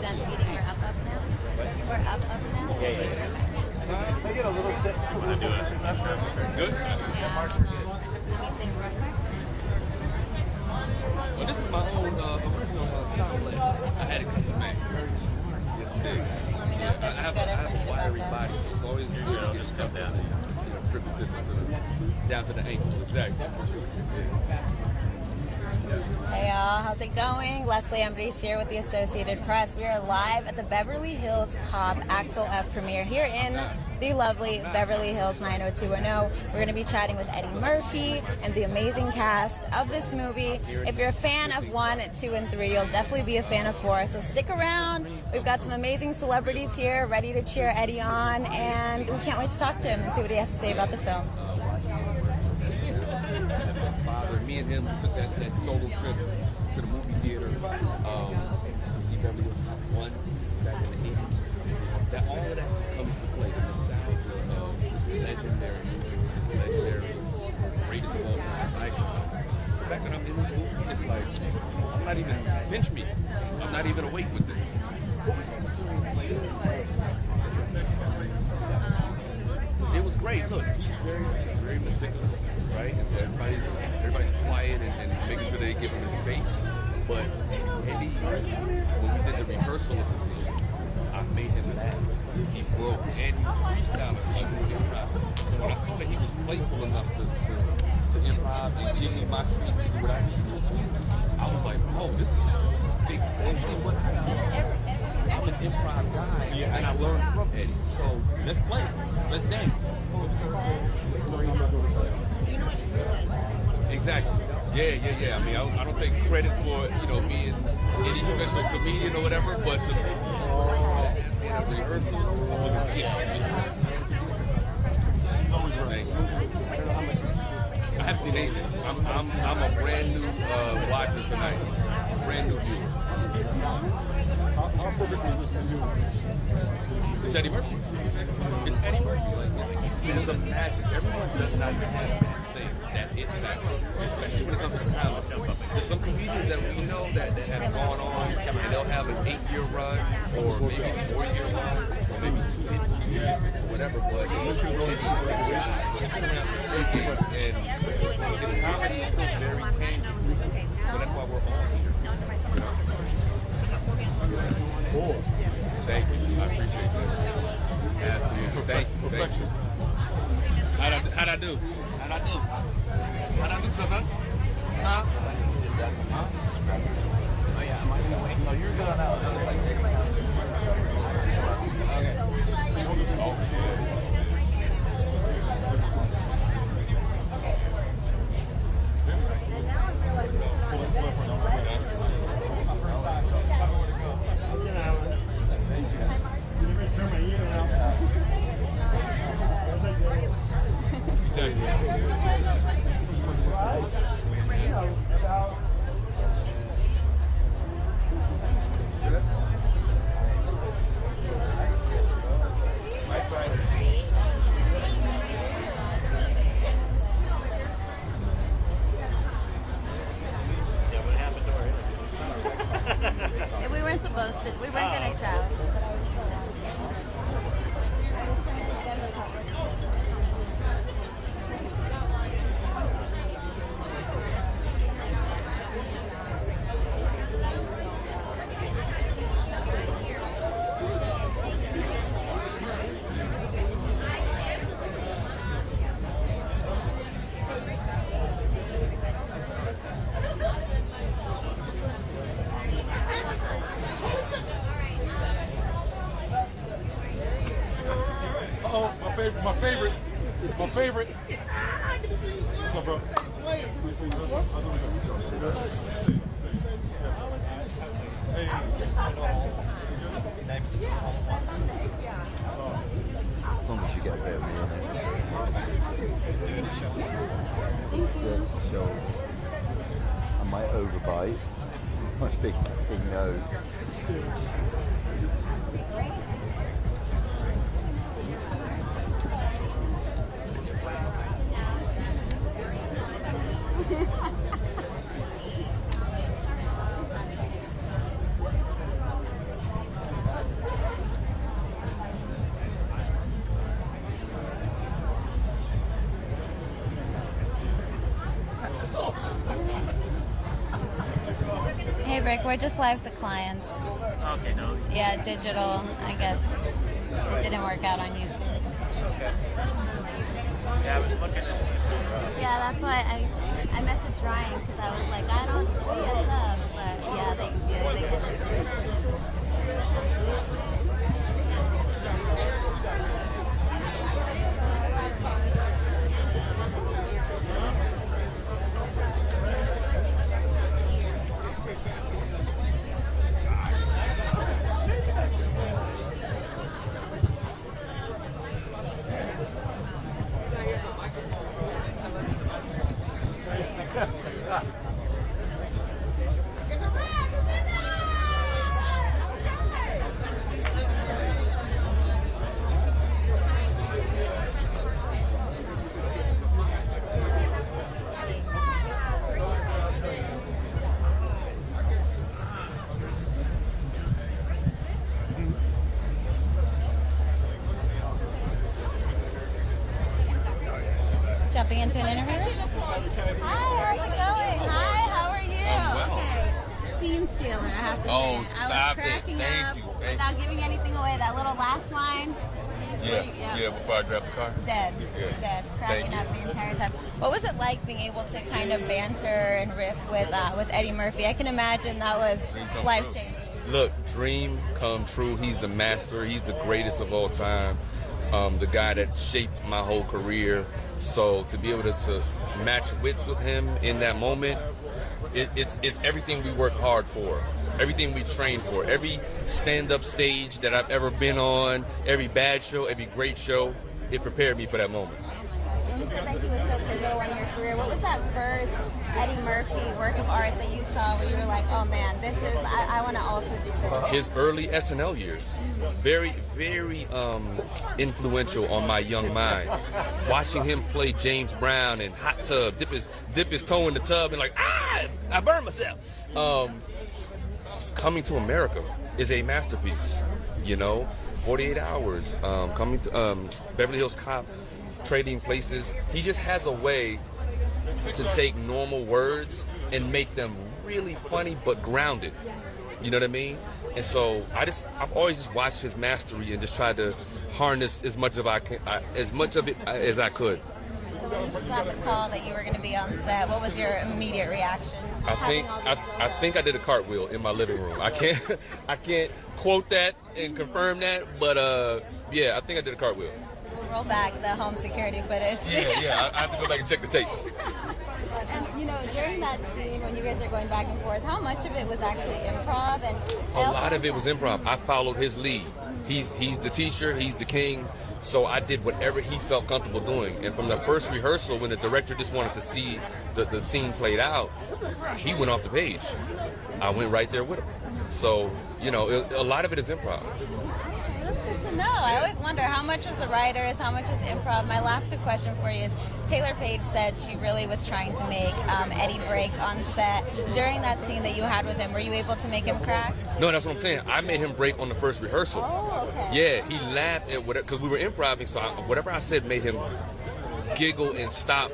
done feeding her up now? We're up now? Yeah. Can I get a little sip? Good? Yeah, hold on. Let me think real quick. Well, this is my own original soundlet. I had it custom made. Yes, you did. Let me know if this is good or if I need a wiry backup. body, so it's always good to get stuff down there. Triple tip down to the ankle. Exactly. Hey y'all, how's it going? Leslie Embrace here with the Associated Press. We are live at the Beverly Hills Cop Axel F premiere here in the lovely Beverly Hills 90210. We're going to be chatting with Eddie Murphy and the amazing cast of this movie. If you're a fan of 1, 2, and 3, you'll definitely be a fan of 4. So stick around. We've got some amazing celebrities here ready to cheer Eddie on, and we can't wait to talk to him and see what he has to say about the film. Me and him took that solo trip to the movie theater to see Beverly Hills Cop 1 back in the 80s. That all of that just comes to play. The nostalgia of this legendary movie, this legendary greatest of all time. Like, the fact that I'm in this movie, it's like I'm not even pinch me. I'm not even awake with this. It was great. Look, he's very meticulous, right? And so everybody's quiet and making sure they give him his space. But Eddie, when we did the rehearsal of the scene, I made him laugh. He broke, and he was freestyling. He was improv. So when I saw that he was playful enough to improv and give me my space to do what I need to do too, I was like, oh, this is exactly what I do. I'm an improv guy, and I learned from Eddie. So let's play. Let's dance. Exactly. Yeah. I mean, I don't take credit for, being any special comedian or whatever, but to make in a rehearsal was a gift. Thank you. I haven't seen anything. I'm a brand new watcher tonight. Brand new viewer. How perfect is this to do? It's Eddie Murphy. It's Eddie Murphy. Like, it's a magic. Everyone does not have that thing, that it factor, especially when it comes to talent. There's some comedians that we know that have gone on and they'll have an 8-year run or maybe a 4-year run or maybe 2 years or whatever, but Eddie's been around for decades and his comedy is still very tangible. So that's why we're all here. Cool. Thank you. I appreciate that. Absolutely. Thank you. How'd I do? How'd I do, son? Huh? Oh yeah, am I gonna wait? No, you're going out. And now I'm realizing it's not exactly We weren't supposed to. We weren't going to chat. My favorite. What's up, bro? Hey. As long as you get a bit of me on it. Show. I might overbite. My big nose. break. We're just live to clients. Okay, no. Yeah, digital. I guess it didn't work out on YouTube. Okay. Yeah, I was looking at Yeah, that's why I messaged Ryan because I was like, I don't see us up, but yeah, they could. Jumping into an interview? Hi, how's it going? Hi, how are you? I'm well. Okay. Scene stealer, I have to Oh, say. I stop was it. cracking Thank up you. Thank without giving anything away. That little last line. Yeah, before I grab the car. Dead. Yeah. Dead. Cracking Thank up the entire time. What was it like being able to kind of banter and riff with Eddie Murphy? I can imagine that was life changing. Look, dream come true. He's the master. He's the greatest of all time. The guy that shaped my whole career. So to be able to match wits with him in that moment, it's everything we work hard for, everything we train for, every stand-up stage that I've ever been on, every bad show, every great show, it prepared me for that moment. And you said that he was so pivotal in your career. What was that first Eddie Murphy work of art that you saw where you were like, oh man, this is, I want to also do this? His early SNL years, very, very influential on my young mind. Watching him play James Brown in Hot Tub, dip his toe in the tub and like, I burned myself. Coming to America is a masterpiece, 48 Hours, coming to Beverly Hills Cop, Trading Places. He just has a way to take normal words and make them really funny but grounded. You know what I mean? And so I've always just watched his mastery and just tried to harness as much of it as I could. So when you got the call that you were going to be on set, what was your immediate reaction? I think I did a cartwheel in my living room. I can't quote that and confirm that, but yeah, I think I did a cartwheel. We'll roll back the home security footage. Yeah, I have to go back and check the tapes. And during that scene when you guys are going back and forth, how much of it was actually improv? And a lot of it was improv. I followed his lead. He's the teacher, he's the king. So I did whatever he felt comfortable doing. And from the first rehearsal, when the director just wanted to see the scene played out, he went off the page. I went right there with him. So, a lot of it is improv. That's good to know. I always wonder how much was the writers, how much was improv. My last good question for you is, Taylor Page said she really was trying to make Eddie break on set. During that scene that you had with him, were you able to make him crack? No, that's what I'm saying. I made him break on the first rehearsal. Oh, okay. Yeah, he laughed at whatever, because we were improvising, so whatever I said made him giggle and stop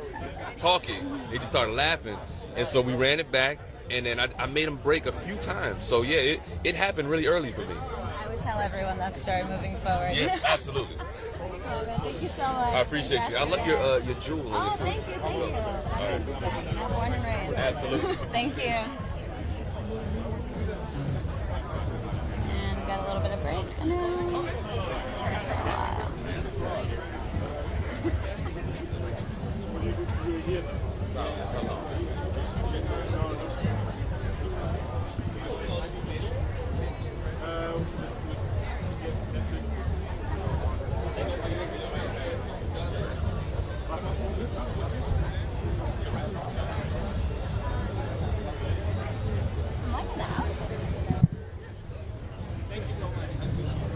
talking. He just started laughing. And so we ran it back, and then I made him break a few times. So yeah, it happened really early for me. I would tell everyone that story moving forward. Yes, absolutely. Thank you so much. I appreciate you. I love your jewel. Oh, thank you. 100%, born and raised. Absolutely. Thank you. And we got a little bit of break now. For a while. I'm liking the outfits today. Thank you so much. I appreciate it.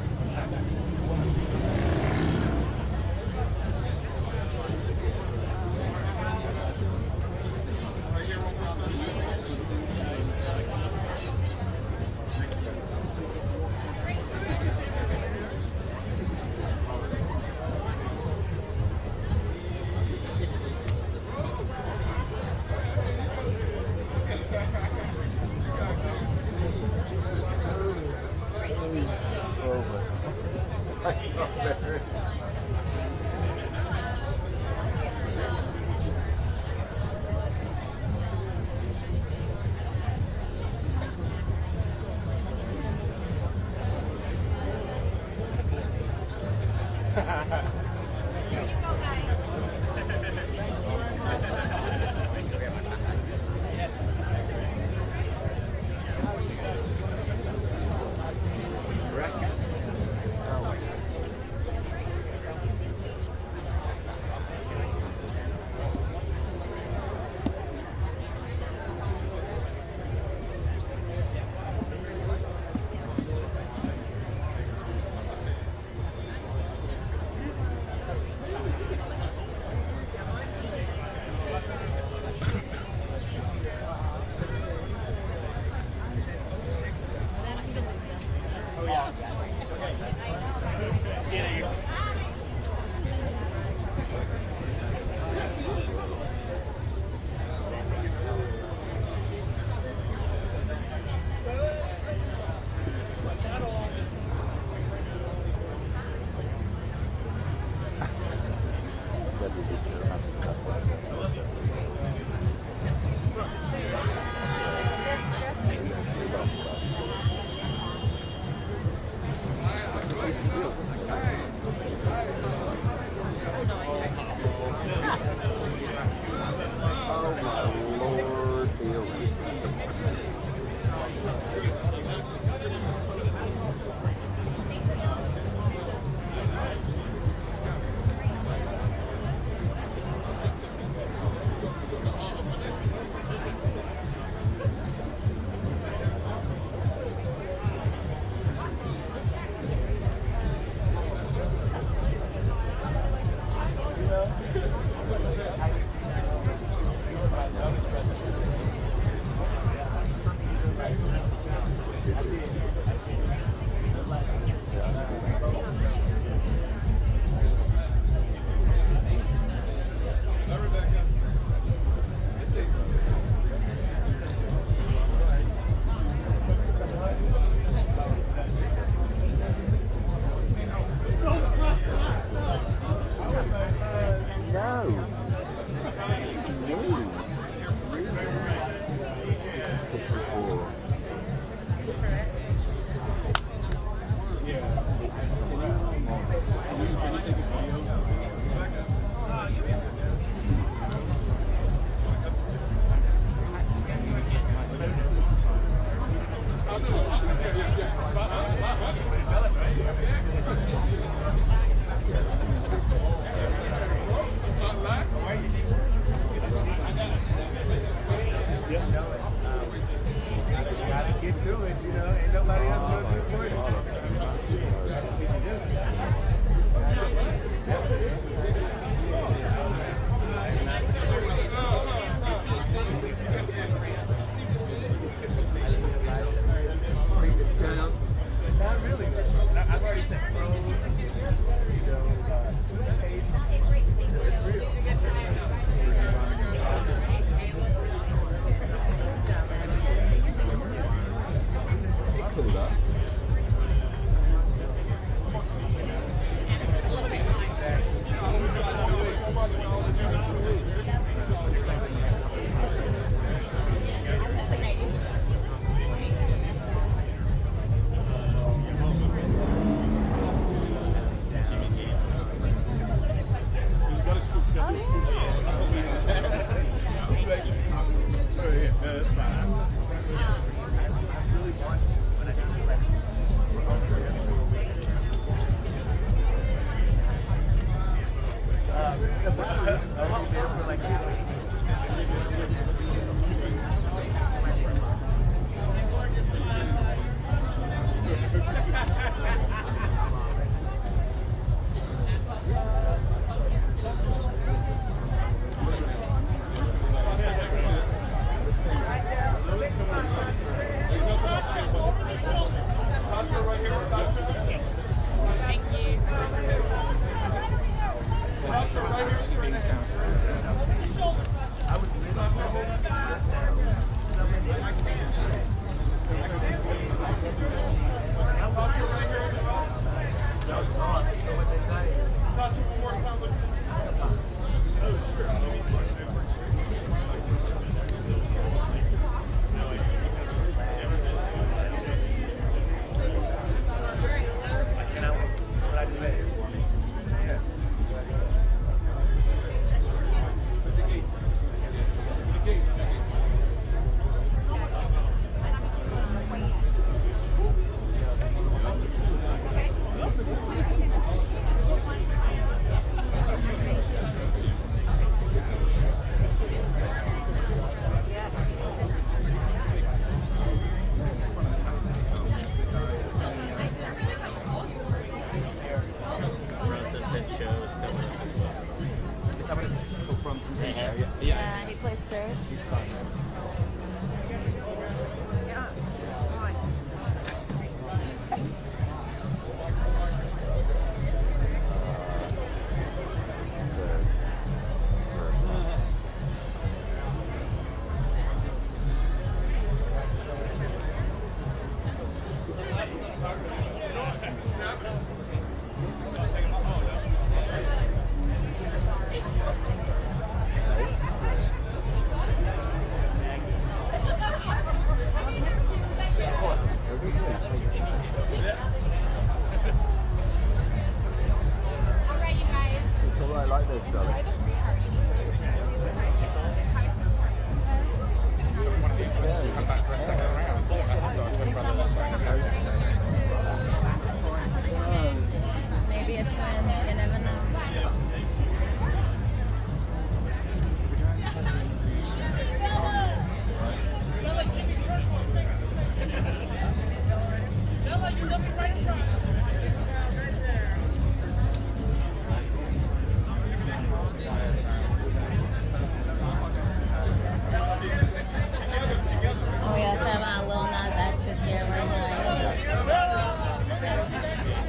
Oh, we also have Lil Nas X is here wearing white.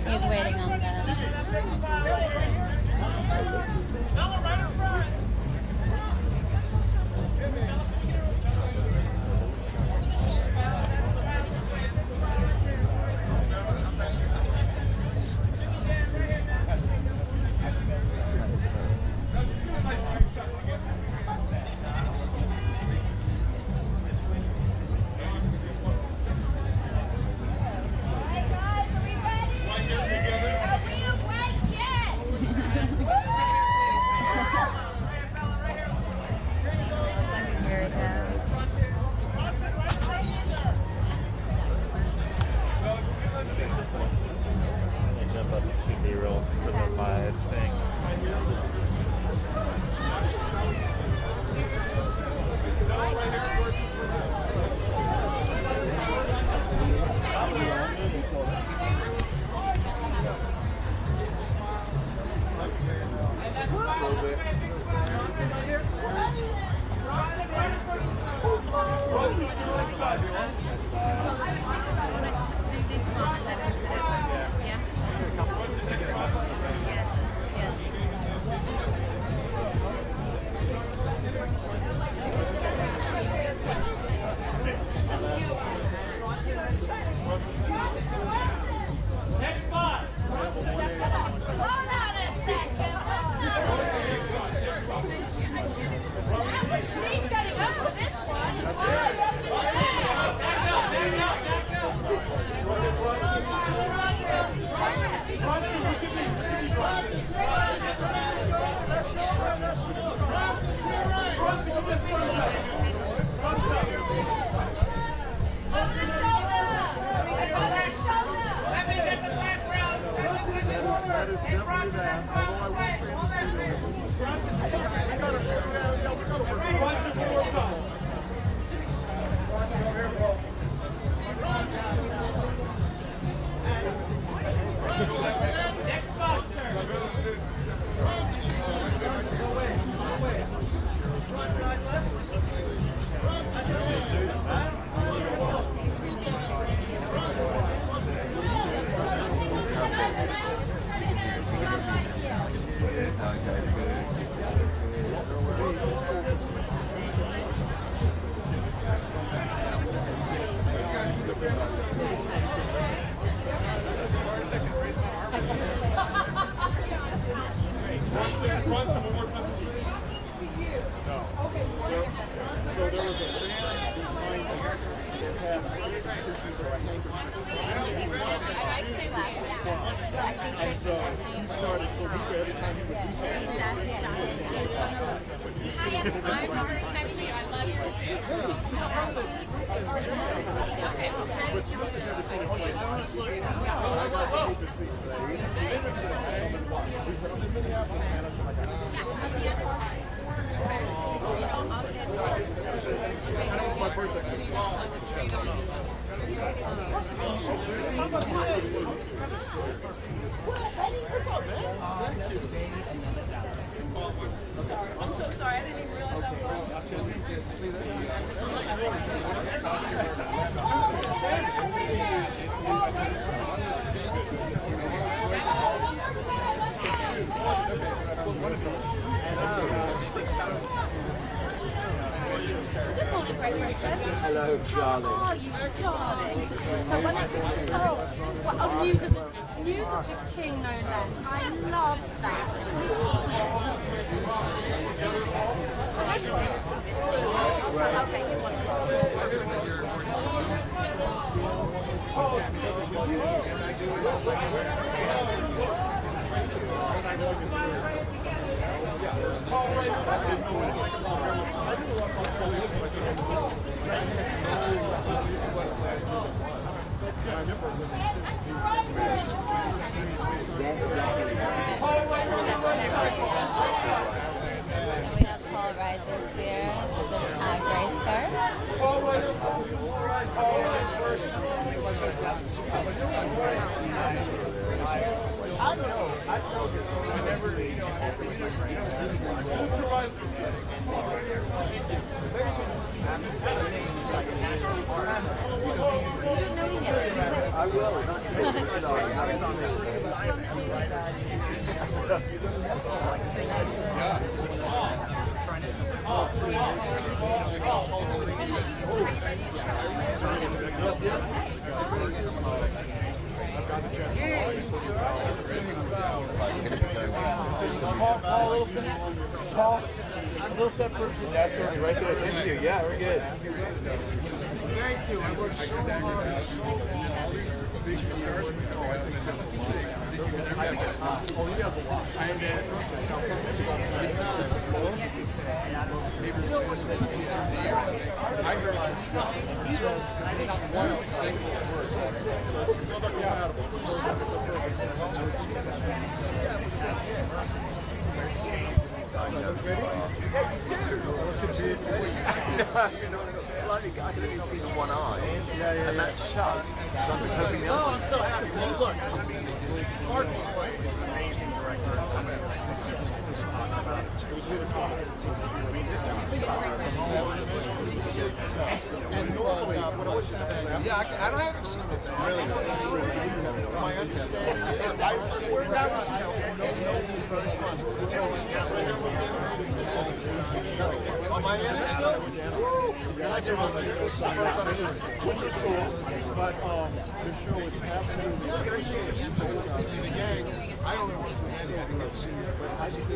He's waiting on the. Here we go. Jump up and shoot B-roll for the live thing. I'm so sorry, I didn't even realize that was Good morning, Great Britain. Hello, How darling. are you, darling? So when news of the king, no less. I love that. Okay, you And we have Paul Risers here with Gray Star. I will. Paul, a little step further. That's perfect. Right there. Thank you. Yeah, we're good. Thank you. I worked so hard. Oh, he has a lot. And then, I realized he's not one single I can only see the one eye, and that's shut. So I'm just hoping the other. I'm so happy. Well, look, Mark was like an amazing director. And normally, what always happens after I don't have experience. Really, my understanding. I swear to God, am I in it still? Woo! That's which is cool, but the show is absolutely the gang. I don't know. Get to see you, but I think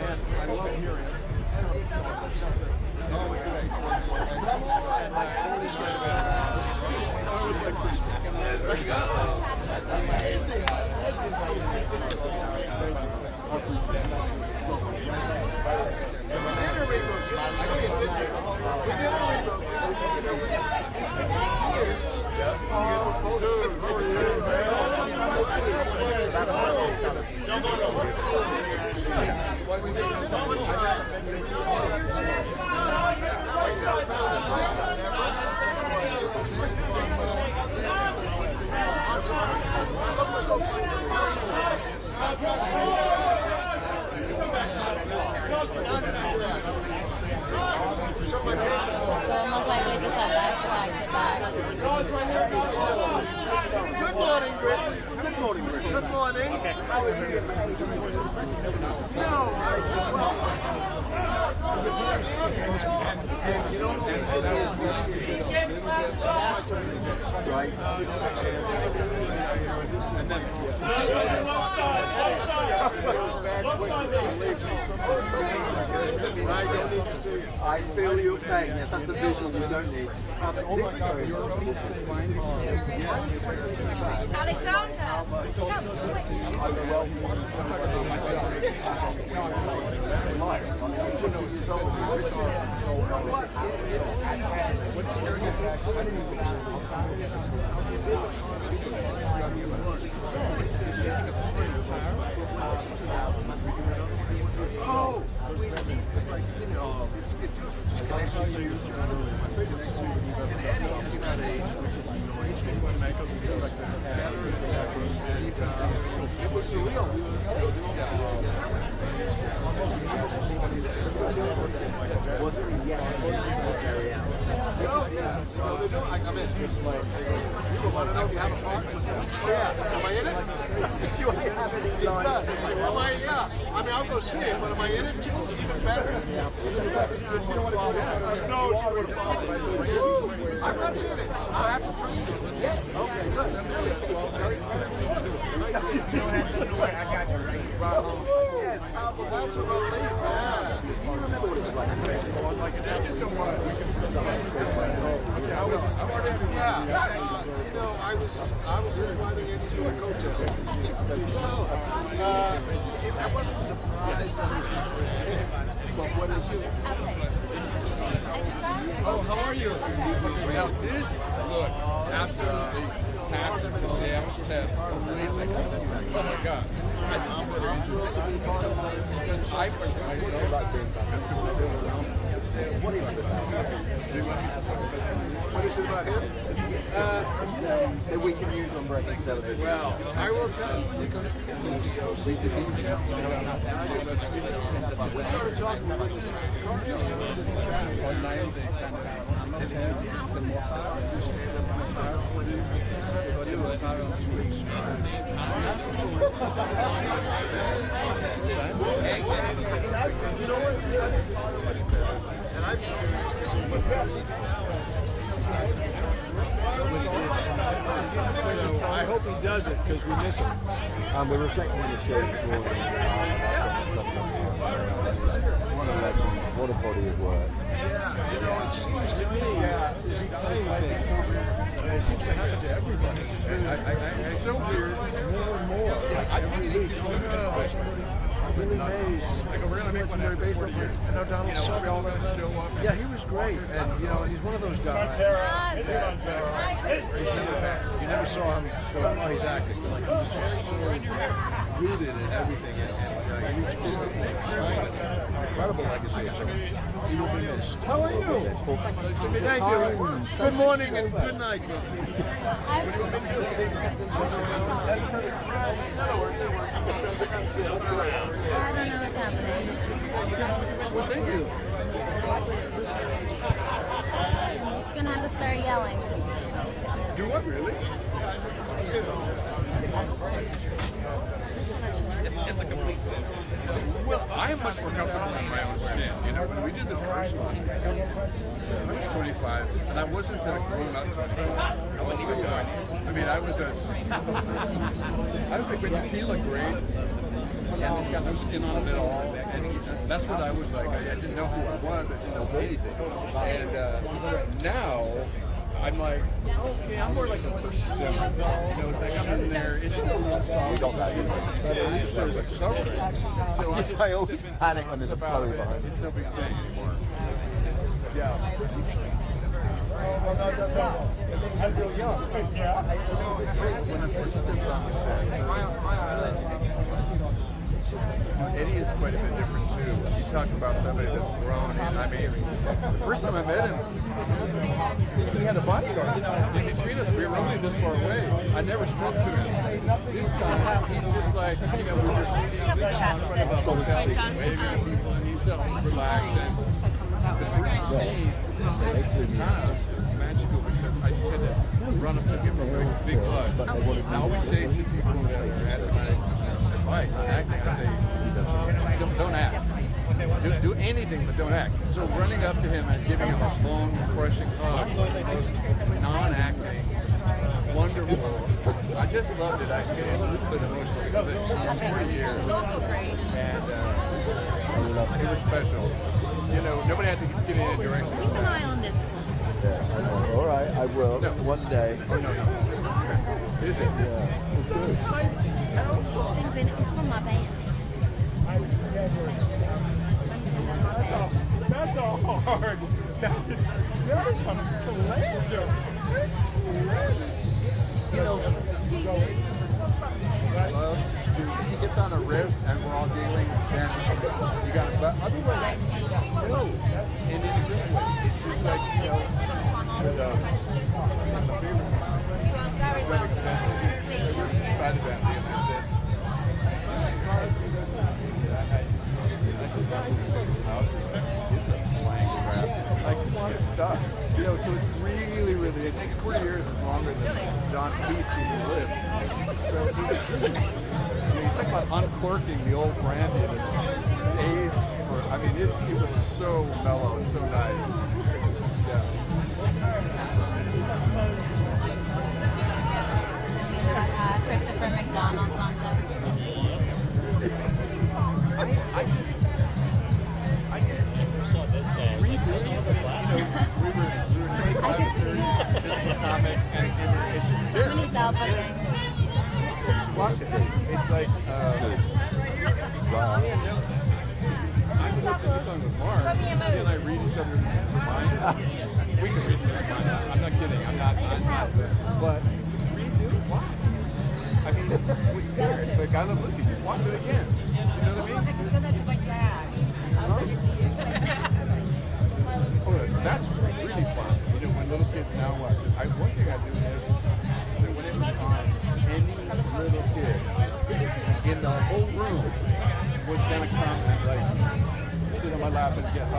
and I love hearing it. Always great. But I'm all right. Like, I really scared about it. So I was like, So almost like we just have back to back to back. good morning, Brittany. Good morning, Brittany. Good morning. How are you? No, and you don't know right? And then I feel your pain. Yes, that's a visual you don't need. oh my God, you're Alexander! oh, it's like, you know, it's just my favorite at age, which is it was surreal. We Was it yes? I'm in. Just like, you want to know if you have a part? Oh yeah. Am I in it? Do I have any lines? Am I? Yeah. I mean, I'll go see it, but am I in it too? Even better. No, she would have followed. I'm not seeing it. I have to trust you. Yes. Okay, good. I got you right. Yes, That's a relief. Yeah. you remember what it was like? Thank you so much. Yeah. You know, I was just riding into a coach. I wasn't surprised. But what is it? Oh, how are you? Now this, look, absolutely passes the sales test completely. Oh my God. I'm thrilled to be part of it because I myself have been around What is it about him? What is it about him? That we can use on breaking television. Well, I will tell you. We started talking about this car So I hope he does it because we miss him. We're reflecting on the show this morning. What a legend, what a body of work. Yeah, you know, it seems to me, it seems to happen to everybody. It's so weird. More and more. Every week. Billy Mays, we're going to make legendary baseball player. And now Donald Sutton, all going to show up. Yeah, he was great, and you know, he's one of those guys. He's never back. You never saw him go, oh, he's acting. Like, he's just so rooted in everything, and he was just incredible legacy. He will be missed. How are you? Thank you. Good morning and good night. I don't know what's happening. Well, thank you. I'm gonna have to start yelling. Do what, really? It's a complete sentence. Well, I am much more comfortable in my own skin. You know, when we did the first one, I was 25, and I wasn't a grown-up. I wasn't even young. I mean, I was like, when you feel like great, and it's got no skin on it at all, and that's what I was like. I didn't know who I was. I didn't know anything. And now, I'm like, okay, I'm more like a persona. You know, it's like I'm in there. It's still a little solid, but at least there's a cover. So I always panic when there's a flow behind. It's no big thing anymore. Yeah. I feel young. It's great when I first stepped on the set. Eddie is quite a bit different too. You talk about somebody that's grown in. I mean, the first time I met him, he had a bodyguard. In between us, we were only this far away. I never spoke to him. This time, he's just like, you know, we were sitting in front of a hotel, waving at people, and he's so relaxed. And the first scene was kind of magical because I just had to run up to give him a big hug. I always say to people that are asthmatic advice on acting, I say, don't act. Do anything, but don't act. So running up to him and giving him a long, crushing hug, most non-acting, wonderful. I just loved it. I get a little bit emotional because it was 4 years. It was also great. And it was special. You know, nobody had to give me any direction. Keep an eye on this one. Yeah, I know. All right, I will. No. One day. Oh, no. Is it? Yeah, it's good. Things in it. It's from my band. That's all hard. That's a pleasure. You know, loves to, he gets on a riff and we're all giggling and you got it. But otherwise, no. And in a good way. It's just like, you know, with my favorite by the band, and I said, house is a blank rap. Like stuff. You know, so it's really, really, it's 4 years is longer than John Keats even lived. So I mean, think about uncorking the old brandy that's aged for, I mean, it was so mellow, so nice. Yeah. Christopher McDonald's on deck. I could see so many doppelgangers. Watch it. It's like, I can look to this song with Mark, and I read each other's minds. We can read each other's minds. I'm not kidding. I'm not. But redo? Why? I mean, what's there? It's like, I love Lucy. Just watch it again. You know what I mean? So that's my dad. I'll send it to you.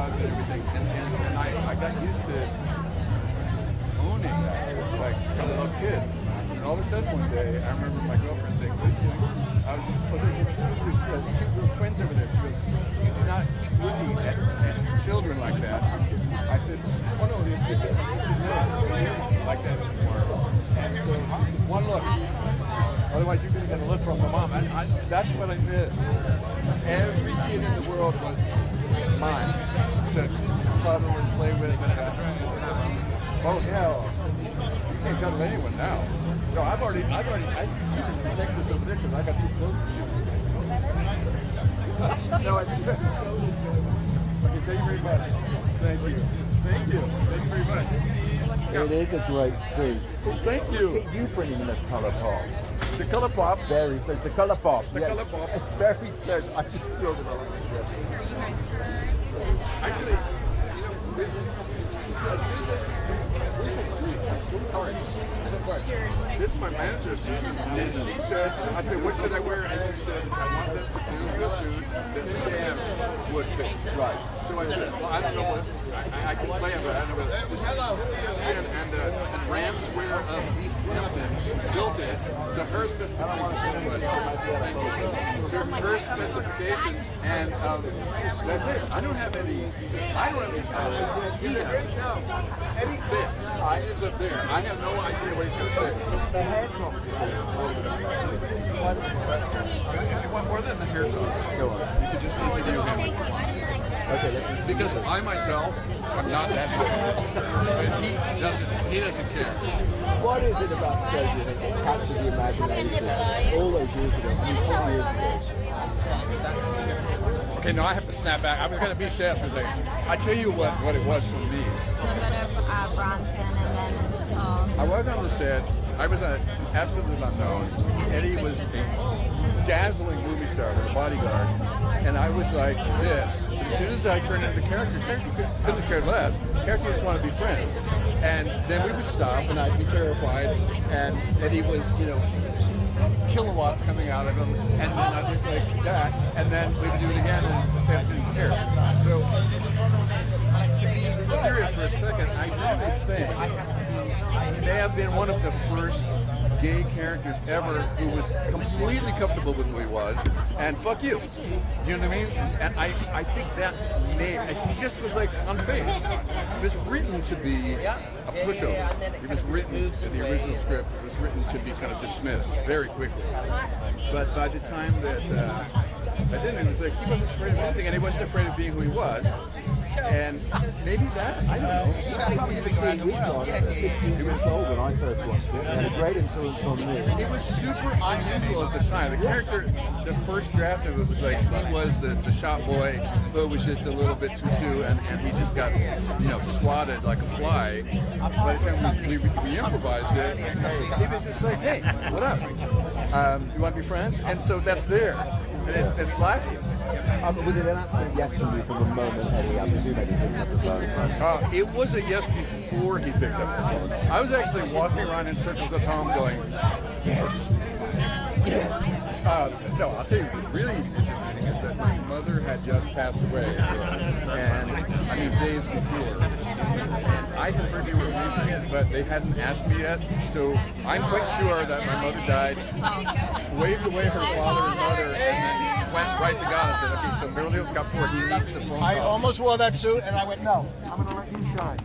out and everything, and I got used to owning that, like from a little kid. And all of a sudden one day, I remember my girlfriend saying, "What are you doing?" I was just, there's two little twins over there. She goes, "You're not looking at children like that." I said, "Oh no, it's good." She said, "No, it's like that anymore." And so one look. Otherwise, you're going to get a look from the mom. That's what I miss. Every kid in the world was mine to cuddle and play with. Oh hell, you can't cuddle anyone now. No, I just take this over there because I got too close to you. No, it's okay. Thank you very much. Thank you. Thank you. Thank you very much. It is a great suit. Thank you. Look at you bringing the colour pop. The color pop. Very so. The colour pop. The color pop. It's very search. I just feel that. Actually, you know, this is my manager, Susan, and she said, I said, what should I wear? And she said, I want them to do the suit that Sam would fit. Right. So I said, well, I don't know what, I can play it, but I don't know what. So and Rams Wear of East Hampton built it to her specifications. Thank you. To her specifications, and that's it. I don't have any styles. He has it. Say it. It's up there. I have no idea what he's going to say. The hair top. What more than the hair top? Go on. You could just interview him. Okay, let's Because I myself am not that interested. But he doesn't care. What is it about Sergio that captured the imagination all those years ago? I mean, 20 years ago. Okay, now I have to snap back. I was going to be sad for a second. I tell you what it was for me. So go to Bronson and then. I was on the set. I was an absolute unknown. Eddie was a dazzling movie star, a bodyguard, and I was like this. As soon as I turned into the character couldn't have cared less. Character just wanted to be friends. And then we would stop, and I'd be terrified, and Eddie was, kilowatts coming out of him, and then I was like that, and then we would do it again, and Sam didn't care. So, to be serious for a second, I really think he may have been one of the first gay characters ever who was completely comfortable with who he was, and fuck you. Do you know what I mean? And I think that he just was like unfazed. It was written to be a pushover. It was written in the original script. It was written to be kind of dismissed very quickly. But by the time that I did it was like he wasn't afraid of anything, and he wasn't afraid of being who he was. And maybe that, I don't know. He was old when I first watched it. It had a great influence on me. It was super unusual at the time. The character, the first draft of it was like he was the shop boy who was just a little bit tutu, and he just got swatted like a fly. By the time we improvised it, he was just like, hey, what up? You want to be friends? And so that's there. And it's lasting. Was it an absolute yes from you from the moment Eddie, I presume Eddie picked up the phone? It was a yes before he picked up the phone. I was actually walking around in circles at home going, yes, yes. No, I'll tell you, really interesting is that my mother had just passed away, and days before. And I had heard they were leaving it, but they hadn't asked me yet, so I'm quite sure that my mother died, waved away her father and mother, and then went right to God and said, okay, so Beverly Hills Cop 4, he needs the phone call. I almost wore that suit, and I went, no, I'm going to let you shine.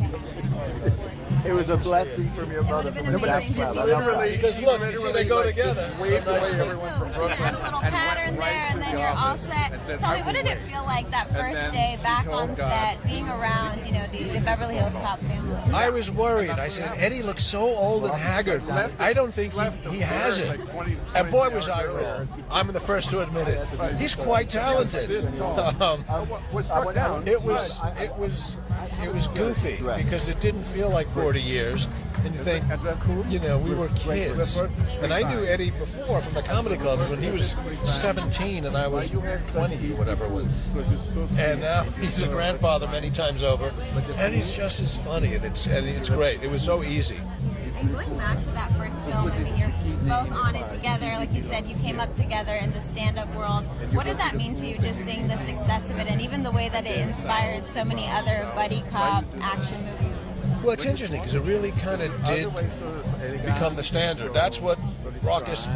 It was a blessing from your mother. From Literally, because look, you see, they go together. Waved away everyone from Brooklyn. You have a little pattern there, and then you're all set. Tell me, what did it feel like that first day back on set, being around, the Beverly Hills Cop family? I was worried. I said, Eddie looks so old and haggard. I don't think he has it. And boy, was I wrong. I'm the first to admit it. He's quite talented. It was goofy because it didn't feel like 40 years. And you think, we were kids. And I knew Eddie before from the comedy clubs when he was 17 and I was 20, whatever it was. And now he's a grandfather many times over. And he's just as funny, and it's great. It was so easy. And going back to that first film, I mean, you're both on it together. Like you said, you came up together in the stand-up world. What did that mean to you, just seeing the success of it, and even the way that it inspired so many other buddy cop action movies? Well, it's interesting because it really kind of did become the standard. That's what raucous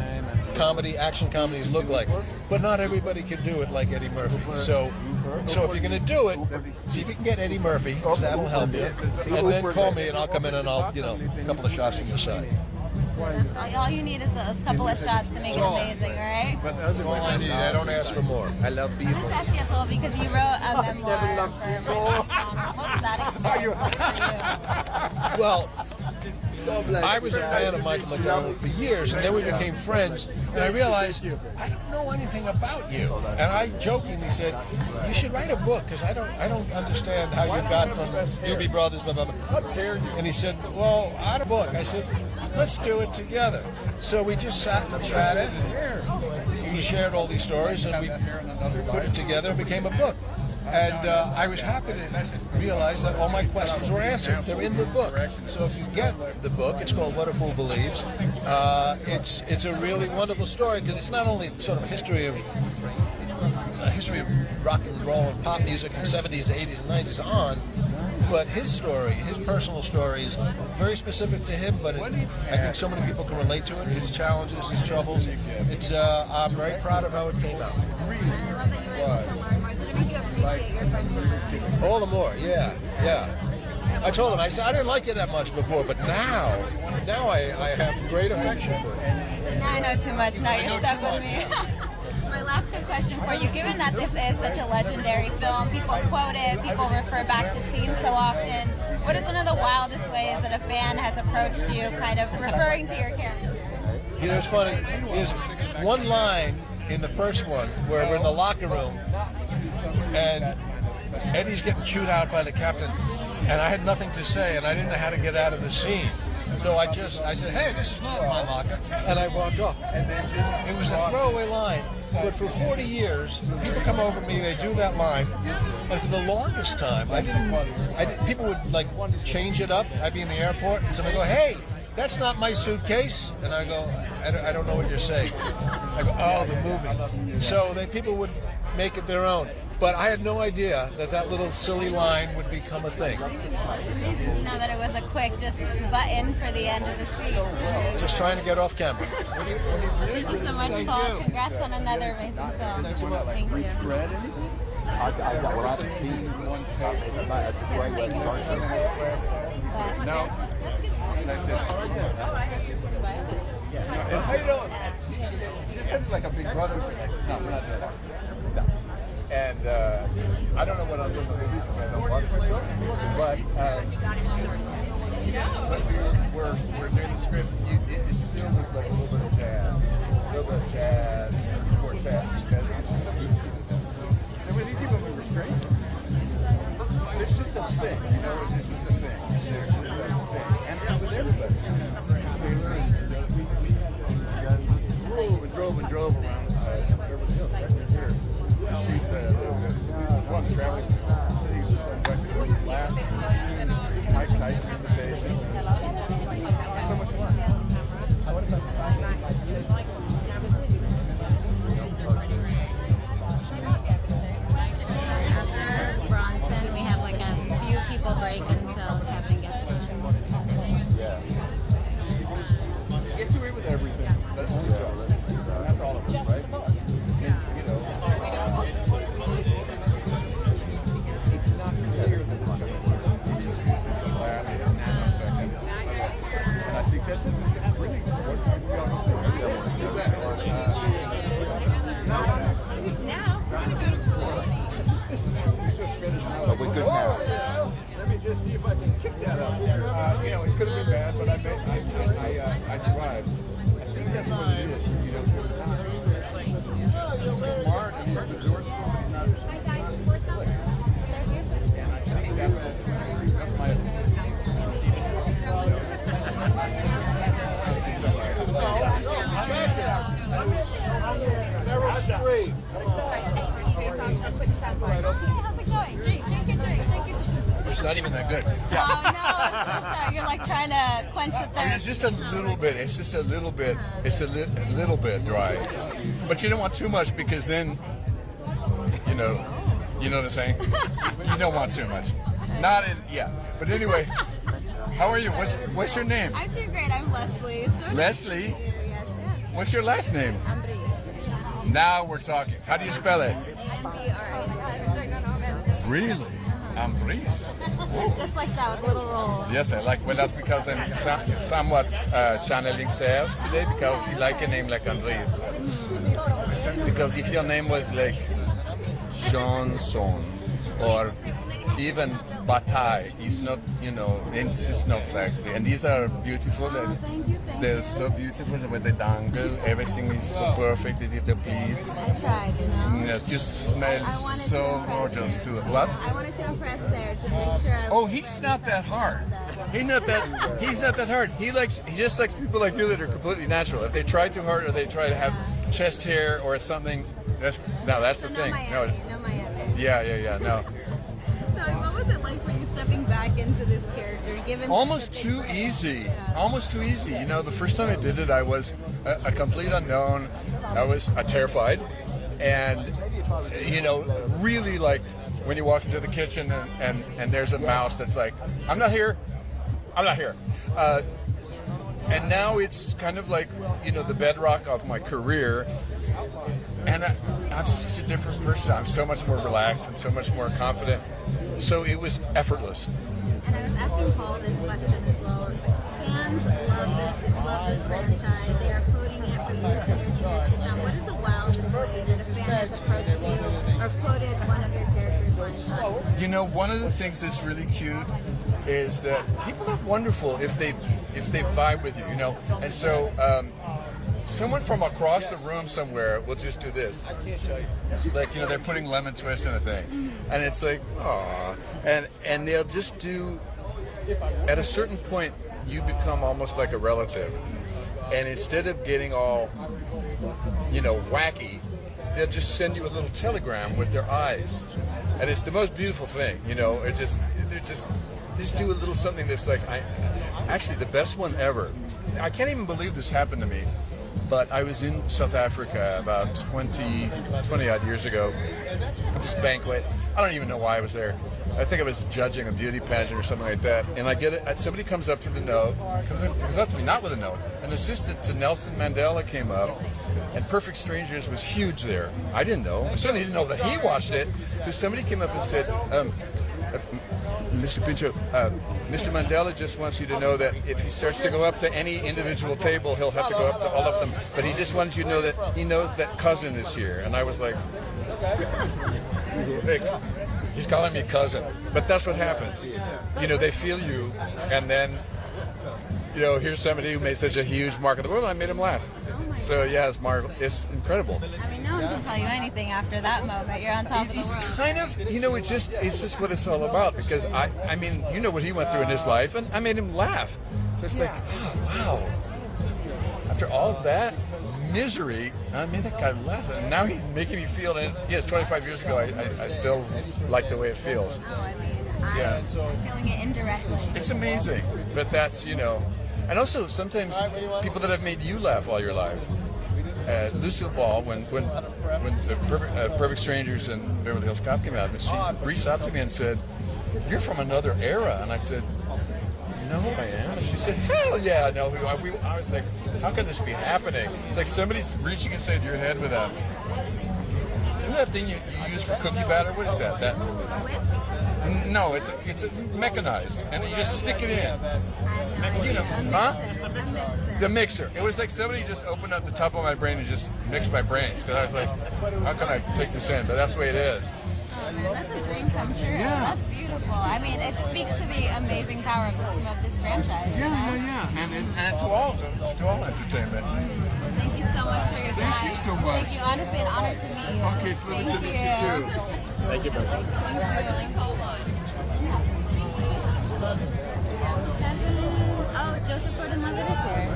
comedy, action comedies look like. But not everybody can do it like Eddie Murphy. So if you're going to do it, see if you can get Eddie Murphy, because that'll help you. And then call me and I'll come in and I'll, a couple of shots from the side. All you need is a couple of shots to make it amazing, right? That's all I need. I don't ask for more. I love people. I want to ask you as well, because you wrote a memoir for Mike McDonald. What was that experience like for you? Well, I was a fan of Michael McDonald for years, and then we became friends, and I realized I don't know anything about you. And I jokingly said, you should write a book, because I don't understand how you got from Doobie Brothers, blah, blah, blah. And he said, well, I had a book. I said, let's do it together. So we just sat and chatted, and we shared all these stories, and we put it together and became a book. And I was happy to realize that all my questions were answered. They're in the book. So if you get the book, it's called What a Fool Believes. It's a really wonderful story, because it's not only sort of a history of rock and roll and pop music from 70s, 80s, and 90s on, but his story, his personal story, is very specific to him, but I think so many people can relate to it, his challenges, his troubles. I'm very proud of how it came out. I love that you were able to learn more. Did it make you appreciate your friendship with him? All the more, yeah. I told him, I said, I didn't like you that much before, but now I have great affection for you. So now I know too much. Now you're stuck with me. My last good question for you, given that this is such a legendary film, people quote it, people refer back to scenes so often, what is one of the wildest ways that a fan has approached you, kind of referring to your character? You know, it's funny, there's one line in the first one where we're in the locker room and Eddie's getting chewed out by the captain, and I had nothing to say and I didn't know how to get out of the scene. So I said, hey, this is not my locker, and I walked off. It was a throwaway line, but for 40 years, people come over to me, they do that line, and for the longest time, people would like change it up. I'd be in the airport, and somebody go, hey, that's not my suitcase, and I go, I don't know what you're saying. I go, oh, the movie. So people would make it their own. But I had no idea that little silly line would become a thing. It's amazing to know that it was a quick just button for the end of the scene. Just trying to get off camera. Thank you so much, Paul. Congrats on another amazing film. Thank you. I haven't seen one. That's a great website. No. That's it. And how you doing? This is like a big brother. No, we're not doing that. No. And I don't know what I'm doing because I don't watch myself, but when we're doing the script, it still was like a little bit of jazz, quartet. And with these people, we were strangers. It's just a thing, you know. It's just a thing. It's a thing. And with everybody, Taylor and we drove around Beverly Hills. Here. Shoot one traveling. He was just like laughing. Mike Tyson invitation. So much fun. After Bronson, we have like a few people break until Kevin gets to It's not even that good. Oh no, I'm so sorry. You're like trying to quench the I mean, thirst. it's just a little bit. It's just a little bit. It's a little bit dry, but you don't want too much because then, you know what I'm saying. You don't want too much. Not in, yeah. But anyway, how are you? What's your name? I'm doing great. I'm Leslie. So Leslie? Yes, yes. What's your last name? Ambris. Now we're talking. How do you spell it? A-M-B-R-I-S. Really? Ambris. Just like that, with a little roll. Yes, I like. Well, that's because I'm somewhat channeling Serge today because he like a name like Andres. Because if your name was like Johnson or even Bataille, it's not, it's not sexy. And these are beautiful. And they're so beautiful with the dangle. Everything is so perfect. They did the pleats. I tried, Yes, you smell so gorgeous too. What? I wanted to impress Serge and make sure. Oh, he's not that hard. He's not that hard. He just likes people like you that are completely natural. If they try too hard or they try to have chest hair or something, that's the thing. No Miami. Yeah. No. So what was it like for you stepping back into this character, given Almost too easy. Almost too easy. The first time I did it, I was a complete unknown. I was terrified, and really like when you walk into the kitchen and there's a mouse that's like, I'm not here. And now it's kind of like, the bedrock of my career. And I'm such a different person. I'm so much more relaxed. I'm so much more confident. So it was effortless. And I was asking Paul this question as well. Fans love this franchise. They are quoting it for years and years and years to come. What is the wildest way that a fan has approached you or quoted one of your characters' lines? One of the things that's really cute is that people are wonderful if they vibe with you, And so someone from across the room somewhere will just do this. Like, they're putting lemon twist in a thing. And it's like, aw. And they'll just do, at a certain point, you become almost like a relative. And instead of getting all, wacky, they'll just send you a little telegram with their eyes. And it's the most beautiful thing, they just do a little something that's like, actually the best one ever. I can't even believe this happened to me. But I was in South Africa about 20 odd years ago at this banquet. I don't even know why I was there. I think I was judging a beauty pageant or something like that. And I get it. Somebody comes up to the note, comes up to me, not with a note. An assistant to Nelson Mandela came up, and Perfect Strangers was huge there. I didn't know. I certainly didn't know that he watched it. Because somebody came up and said, Mr. Pinchot, Mr. Mandela just wants you to know that if he starts to go up to any individual table, he'll have to go up to all of them. But he just wanted you to know that he knows that cousin is here. And I was like, Vic, he's calling me cousin. But that's what happens. They feel you, and then, here's somebody who made such a huge mark of the world, I made him laugh. So yeah, it's incredible. I mean, no one can tell you anything after that moment. You're on top of the world. It's kind of, it's just what it's all about. Because I mean, what he went through in his life, and I made him laugh. So it's like, oh, wow. After all that misery, I made that guy laugh, and now he's making me feel. And yes, 25 years ago, I still like the way it feels. Oh, I mean, I'm feeling it indirectly. It's amazing, but that's And also, sometimes people that have made you laugh all your life. Lucille Ball, when the Perfect Strangers and Beverly Hills Cop came out, and she reached out to me and said, "You're from another era." And I said, "No, I am." And she said, "Hell yeah, I know who I was like, "How can this be happening?" It's like somebody's reaching inside your head with a... Isn't that thing you use for cookie batter? What is that? No, it's mechanized, and you just stick it in. The mixer. It was like somebody just opened up the top of my brain and just mixed my brains, because I was like, how can I take this in? But that's the way it is. Oh man, that's a dream come true. Yeah. That's beautiful. I mean, it speaks to the amazing power of this franchise. Yeah. And to all entertainment. Thank you so much for your time. Thank you so much. Thank you. Honestly, an honor to meet you. Okay, so let me meet you too. Thank you, brother. Thank you. Kevin. Oh, Joseph Gordon-Levitt is here.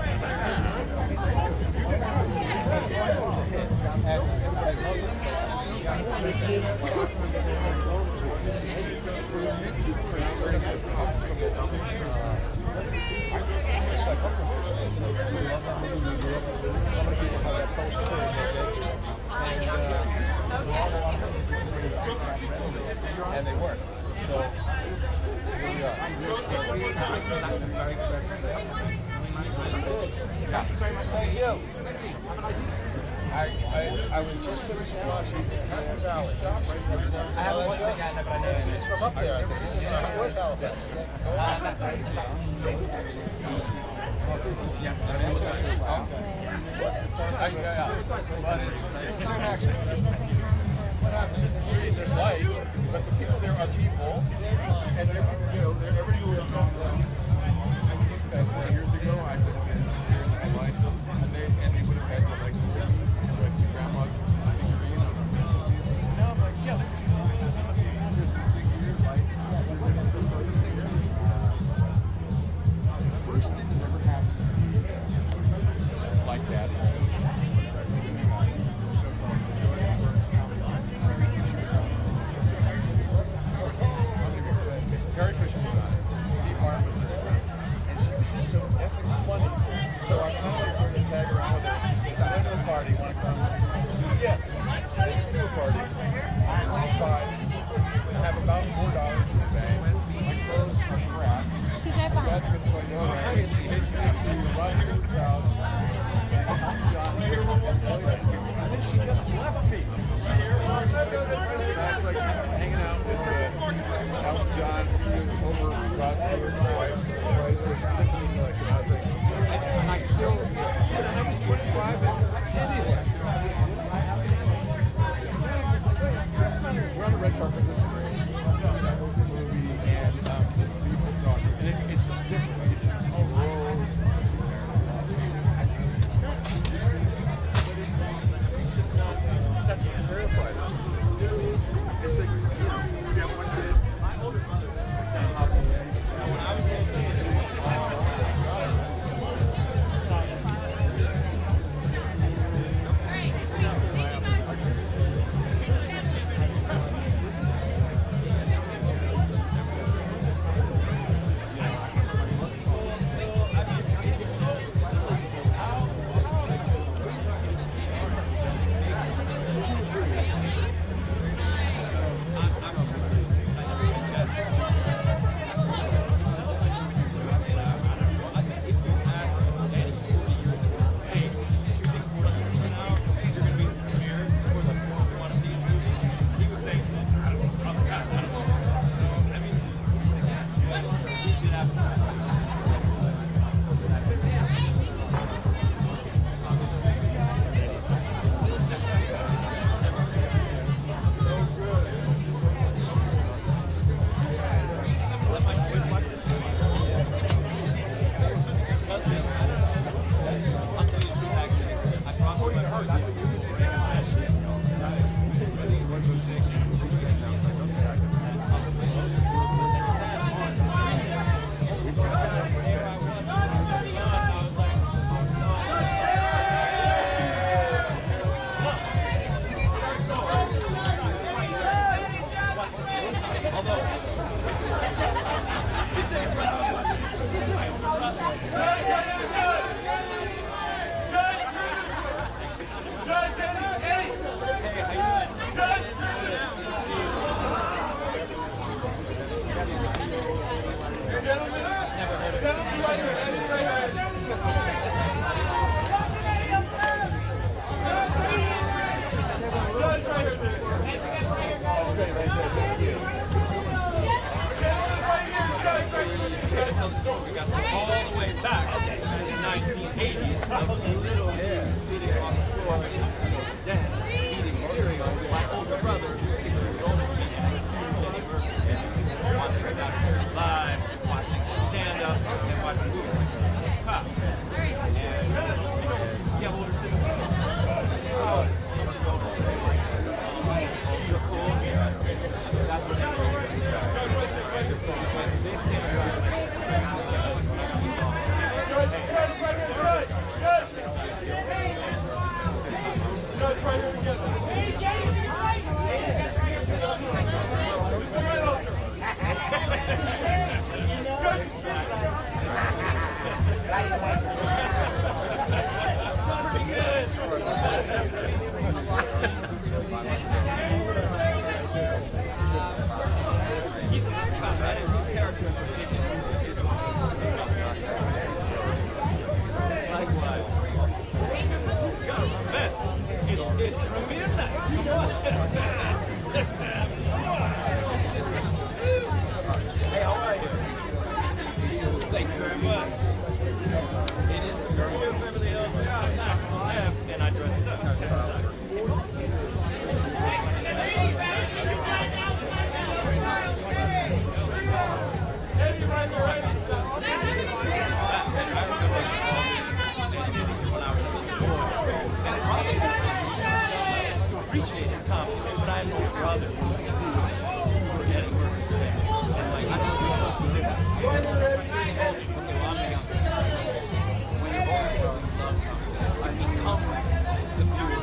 And they work. So here we are. Thank you. I was just finishing watching Hunter Valley. I haven't watched it yet, but I know it's from up there, I think. Where's Halifax? Yes. But it's international. What happens is the street, there's lights, but the people there are people, and they're, everybody lives on them. 4 years ago, I said, okay, here's my lights, and they would have had to like your grandma's figurine. Now I'm like, yeah, there's some big weird lights. First thing that ever happened like that. Carrie Fisher was on it. Steve Martin was there. And she was just so effing funny. So I kind of started to tag around with her. She said, "I'm to a party. Want to come?" Yes. To a party. I'm 25. I have about $4 in the bank. My clothes are crap. She's right behind him. She hits me to Roger's house. And then she just left me. That's like hanging out with Elton John over Rod Stewart's wife. Tiffany collection. I was like, and I still, and I was 25 and anyway. We're on the red carpet this great. Movie and people talking. And it's just different. You just it's just not, it's not too terrified. It's like, you know, we have one kid. My older brother kind of hopped away. When I was Thank you very much. It is the Beverly Hills Cop, Axel F, and I dress as appreciate his comedy, but I have no brother who were getting work today. And like, I don't know what else to do. Okay, well, I'm the youngest. When you're older, you love something. I become the viewer.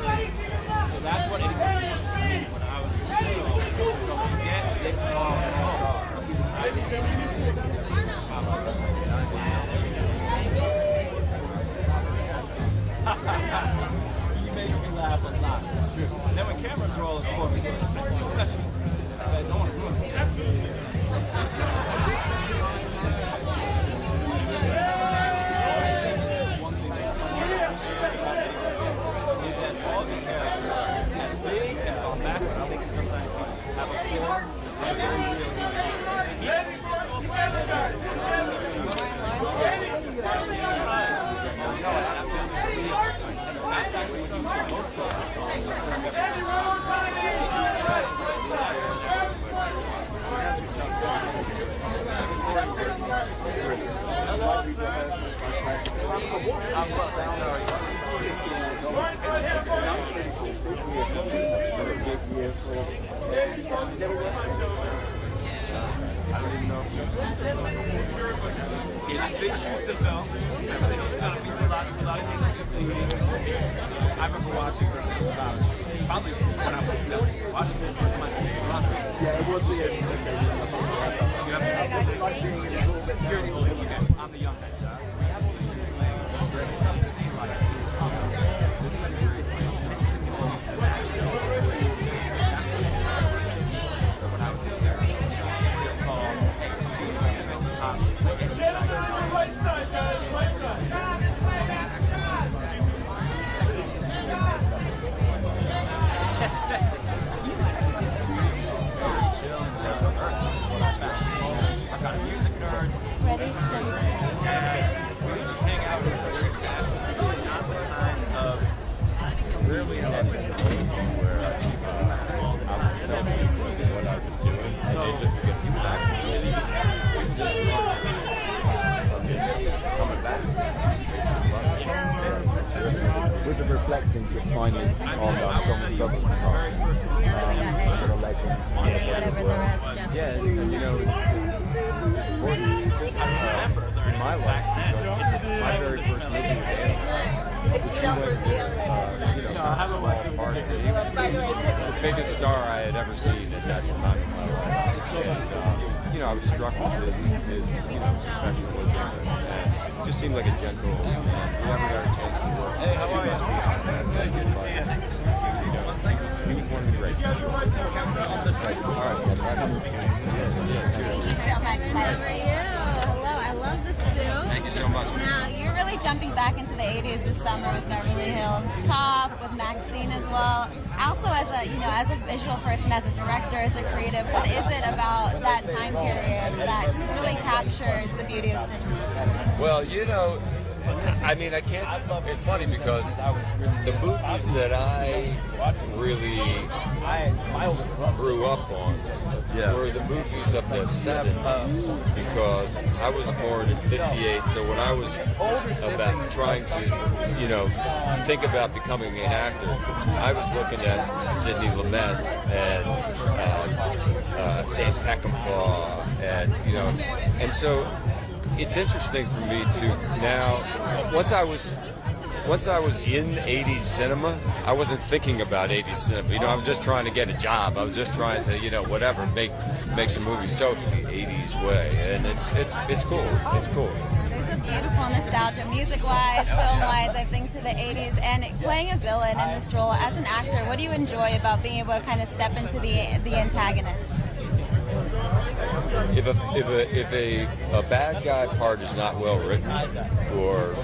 So that's what it was for me when I was little. So to get this long, he decided to he makes me laugh a lot. It's true. And then when cameras roll, of course, I don't want to ruin it. One thing that's is that all these characters, as big and bombastic as they can sometimes be, have a core and a very real It's big shoes to fill. Beverly Hills Cop means a lot to a lot of people. I remember watching Beverly Hills Cop probably when I was watching it with my brother. Yeah, it was the end. Do you have You're the oldest, okay. I'm the youngest. We have all these siblings. There's stuff that they like. This is very simplistic and all you can imagine. When I was in there, it's called Beverly Hills Cop. He's actually just very chill and down to earth. That's what I found. I got music nerds. Ready to jump in. Dads. We just hang out with very casual. It's not the kind of really intense and crazy where I was so what I was doing. And they just get he was actually really just coming back. With the reflecting just finally on from Southern Cross. Whatever the rest, Jeff. Yeah, it's, you know, it's important in my life because my very first movie was Annie. She was, a small part of it. He was the biggest star I had ever seen at that time in my life. And, I was struck with his professionalism and it just seemed like a gentle man. Never got a chance to work too much beyond that. Good to see you. He was one of the greats for sure. All right, Thank you so much. How are you? Hello, I love the suit. Thank you so much. Now, you're really jumping back into the 80s this summer with Beverly Hills Cop, with Maxine as well. Also, as a visual person, as a director, as a creative, what is it about that time period that just really captures the beauty of cinema? Well, I can't. It's funny because the movies that I really grew up on were the movies of the 70s because I was born in '58. So when I was about trying to, think about becoming an actor, I was looking at Sidney Lumet and Sam Peckinpah, and so. It's interesting for me to now. Once I was in 80s cinema, I wasn't thinking about 80s cinema. I was just trying to get a job. I was just trying to, make some movies. So 80s way, and it's cool. It's cool. There's a beautiful nostalgia, music-wise, film-wise, I think, to the 80s. And playing a villain in this role as an actor, what do you enjoy about being able to kind of step into the antagonist? If a bad guy part is not well written or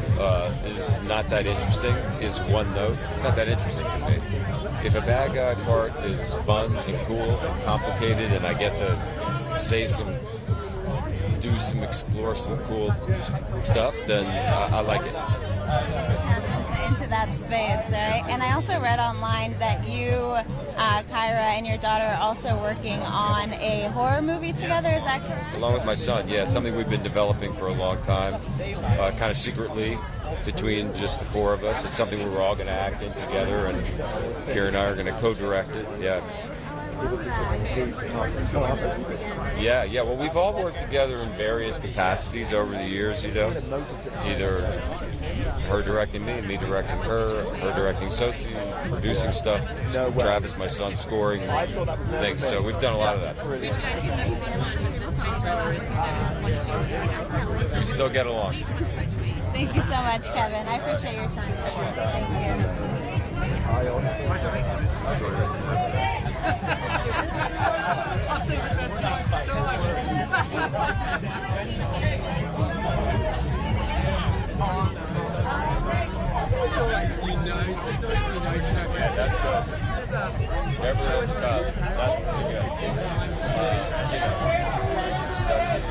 is not that interesting, is one note, it's not that interesting to me. If a bad guy part is fun and cool and complicated and I get to say some explore some cool stuff, then I like it. Into that space, right? And I also read online that you, Kyra, and your daughter are also working on a horror movie together. Is that correct? Along with my son, yeah. It's something we've been developing for a long time, kind of secretly between just the four of us. It's something we were all going to act in together, and Kira and I are going to co-direct it. Yeah. Yeah. Well, we've all worked together in various capacities over the years, Either her directing me directing her directing Sosie, producing stuff, Travis, my son, scoring things. So we've done a lot of that. We still get along. Thank you so much, Kevin. I appreciate your time. Thank you. Yeah, that's good. Beverly Hills Cop, that's pretty good. It's such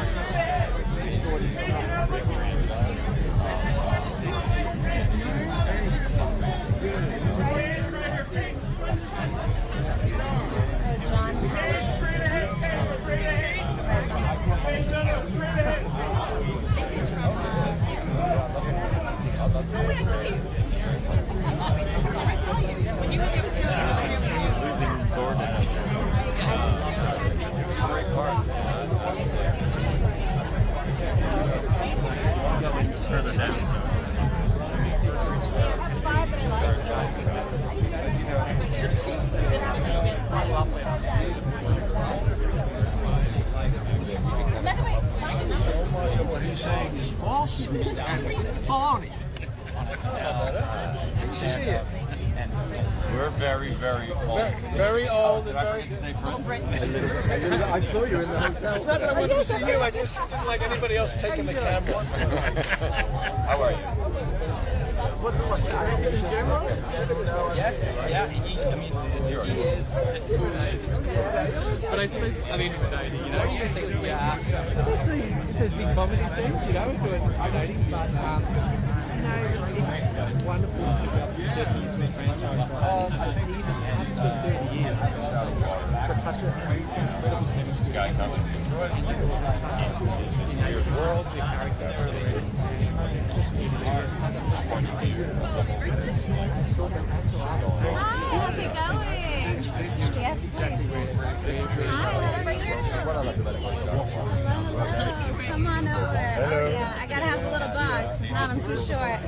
What he's saying is false and baloney. We're very, very old. Very old and very... I saw you in the hotel. It's not that I wanted to see you, I just didn't like anybody else taking the camera. How are you? What's it like? Yeah. I mean, It's yours. He is too nice. But I suppose, I mean, what do you think? Yeah. Especially if there's big comedy scenes, it's always intimidating. But it's wonderful to that he's been franchised. I think even it's been 30 years. Got such a incredible chemistry. This guy comes from Detroit. He's this weird world. Hi, how's it going? Yes, please. Hi, how are you? Come on over. Oh, yeah, I gotta have the little box. If not, I'm too short.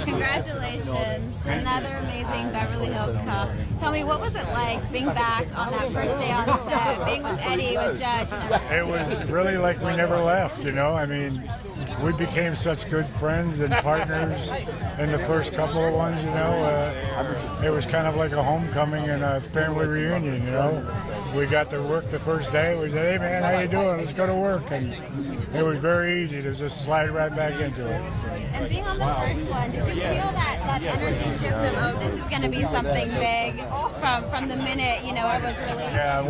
Congratulations. Another amazing Beverly Hills Cop. Tell me, what was it like being back on that first day on set, being with Eddie, with Judge, and everything? It was really like we never left, I mean, we became such good friends and partners in the first couple of ones, It was kind of like a homecoming and a family reunion, We got to work the first day. We said, hey, man, how you doing? Let's go to work. And it was very easy to just slide right back into it. And being on the first one, did you feel that energy shift of, this is going to be something big from the minute, it was released? Yeah,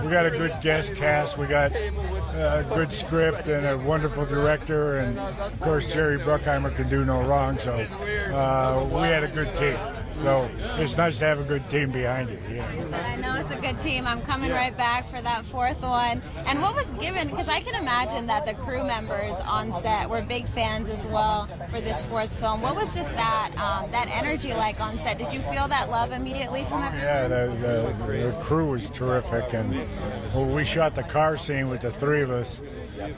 we got a good guest cast. We got a good script and a wonderful director. And, of course, Jerry Bruckheimer can do no wrong. So we had a good team. So it's nice to have a good team behind you. I know it's a good team. I'm coming right back for that fourth one. And what was given, because I can imagine that the crew members on set were big fans as well for this fourth film. What was just that energy like on set? Did you feel that love immediately from everyone? Yeah, the crew was terrific. And we shot the car scene with the three of us.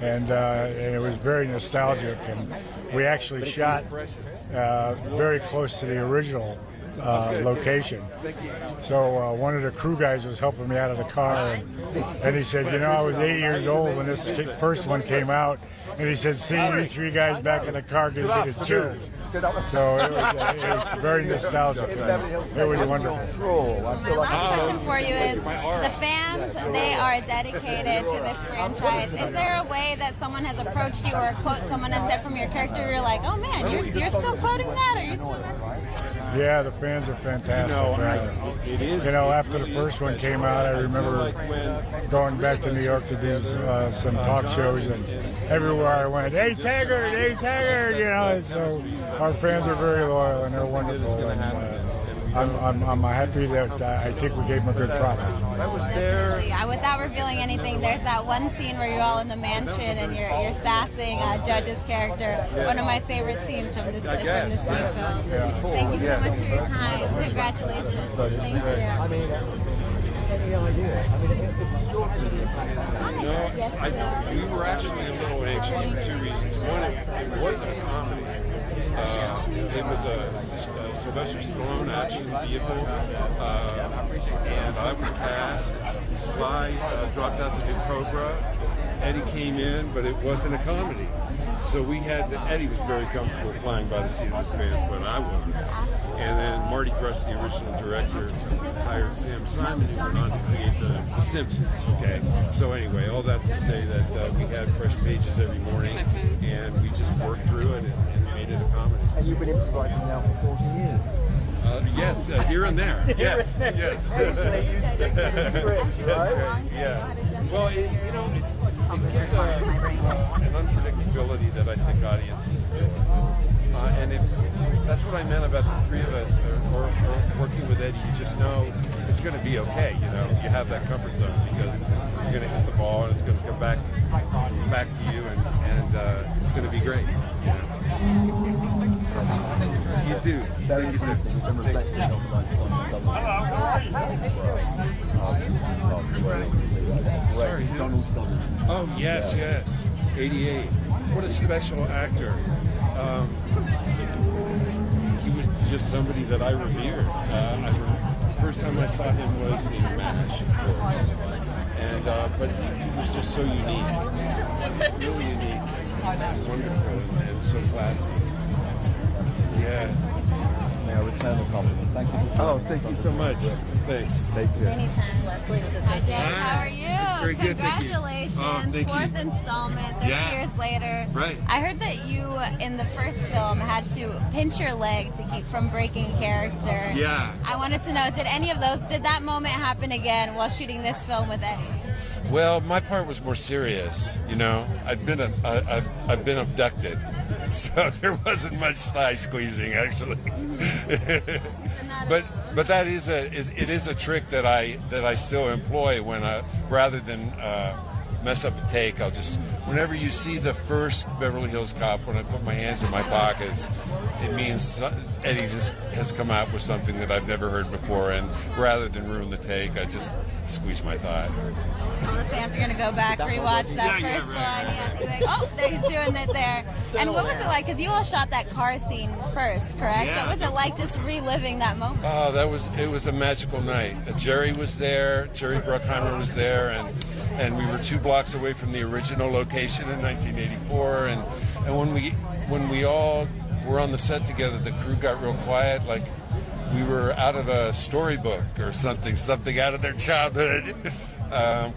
And it was very nostalgic. And we actually shot very close to the original location. So one of the crew guys was helping me out of the car, and he said, I was 8 years old when this first one came out, and he said, seeing you three guys back in the car gives me the chills. So it was very nostalgic. It was wonderful. My last question for you is, the fans, they are dedicated to this franchise. Is there a way that someone has approached you or a quote someone has said from your character, you're like, oh man, you're still quoting that? Are you still Yeah, the fans are fantastic. After the first one came out, I remember going back to New York to do some talk shows, and everywhere I went, hey Taggart, you know. And so our fans are very loyal and they're wonderful. And I'm happy that I think we gave them a good product. I was there. Without revealing anything, there's that one scene where you're all in the mansion and you're sassing Judge's character. One of my favorite scenes from this new film. Thank you so much for your time. Congratulations. Thank you. Any idea? I mean, it's still we were actually a little anxious for two reasons. One, it wasn't a comedy. It was a Sylvester Stallone action vehicle, and I was cast. Sly dropped out to do Cobra. Eddie came in, but it wasn't a comedy. So we had Eddie was very comfortable flying by the seat of his pants, but I wasn't. And then Marty Grush, the original director, hired Sam Simon, who went on to create The Simpsons. Okay. So anyway, all that to say that we had fresh pages every morning, and we just worked through it and made it a comedy. And you've been improvising now for 40 years. Yes, here and there. Yes, yes. Occasionally you stick to the script, right? That's right. Yeah. Well, it gives an unpredictability that I think audiences enjoy. And that's what I meant about the three of us, or working with Eddie. You just know it's going to be okay. You know, you have that comfort zone because you're going to hit the ball and it's going to come back to you, and it's going to be great. You know? You too. Thank you, sir. Sorry, oh, yes, yes. 88. What a special actor. He was just somebody that I revered. First time I saw him was in MASH, of course. And, but he was just so unique. Really unique. Wonderful and so classy. Yeah. May I return the compliment? Thank you. Thank you so much. Thanks. Take care. Anytime, Leslie with Associated. How are you? Very good, thank you. Congratulations. Fourth installment, 30 years later. Right. I heard that you, in the first film, had to pinch your leg to keep from breaking character. Yeah. I wanted to know, did that moment happen again while shooting this film with Eddie? Well, my part was more serious. You know, I've been abducted, so there wasn't much thigh squeezing actually. but that is a trick that I still employ when rather than mess up the take, I'll just, whenever you see the first Beverly Hills Cop, when I put my hands in my pockets, it means Eddie just has come out with something that I've never heard before, and rather than ruin the take, I just squeeze my thigh. All the fans are going to go back, rewatch that first one. Yes, you're like, oh, there he's doing it there. And what was it like? Because you all shot that car scene first, correct? Yeah, what was it like just reliving that moment? Oh, it was a magical night. Jerry was there, Jerry Bruckheimer was there, and we were 2 blocks away from the original location in 1984. And when we all were on the set together, the crew got real quiet, like we were out of a storybook or something out of their childhood.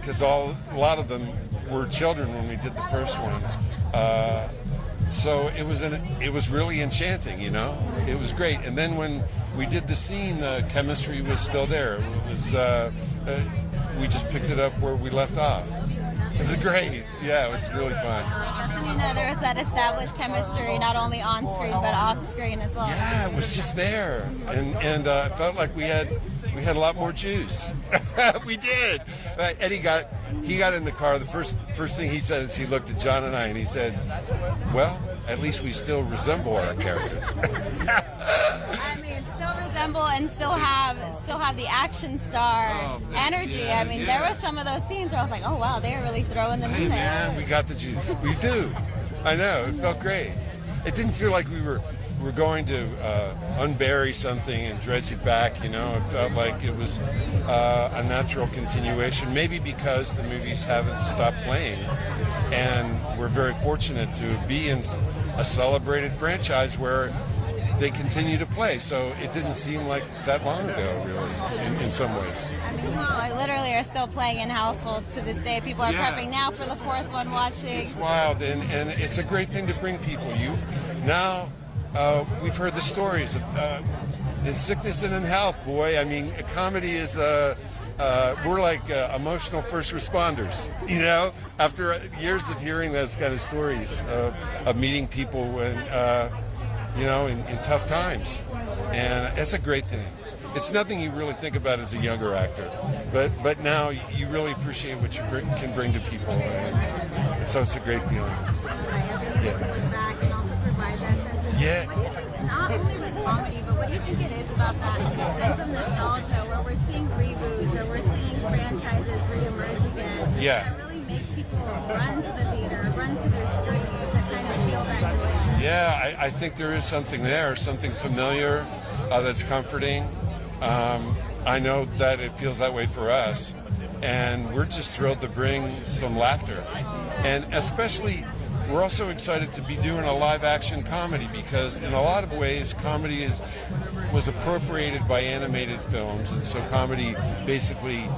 Because a lot of them were children when we did the first one, so it was really enchanting, you know. It was great. And then when we did the scene, the chemistry was still there. It was we just picked it up where we left off. It was great. Yeah, it was really fun. That's when you know there was that established chemistry, not only on screen but off screen as well. Yeah, it was just there, and I felt like we had a lot more juice. We did. Eddie got in the car. The first thing he said is he looked at John and I and he said, "Well, at least we still resemble our characters." I mean, still resemble and still have the action star energy. Yeah, I mean, there were some of those scenes where I was like, oh wow, they're really throwing them in there. Man, we got the juice. We do. I know. It felt great. It didn't feel like we were going to unbury something and dredge it back, you know. It felt like it was a natural continuation, maybe because the movies haven't stopped playing, and we're very fortunate to be in a celebrated franchise where they continue to play, so it didn't seem like that long ago, really, in some ways. I mean, you all literally are still playing in households to this day. People are prepping now for the 4th one, watching. It's wild, and it's a great thing to bring people. We've heard the stories in sickness and in health, boy. I mean, comedy is we're like emotional first responders, you know, after years of hearing those kind of stories of meeting people when, you know, in tough times. And it's a great thing. It's nothing you really think about as a younger actor, but now you really appreciate what you can bring to people, and so it's a great feeling. Look back and also provide that sense of, yeah. What do you think, not only with comedy, but what do you think it is about that sense of nostalgia where we're seeing reboots or we're seeing franchises reemerge again? Yeah. That really makes people run to the theater, run to their screens, and kind of feel that joy again. Yeah, I think there is something there, something familiar that's comforting. I know that it feels that way for us, and we're just thrilled to bring some laughter. And especially, we're also excited to be doing a live-action comedy because in a lot of ways, comedy was appropriated by animated films, and so comedy basically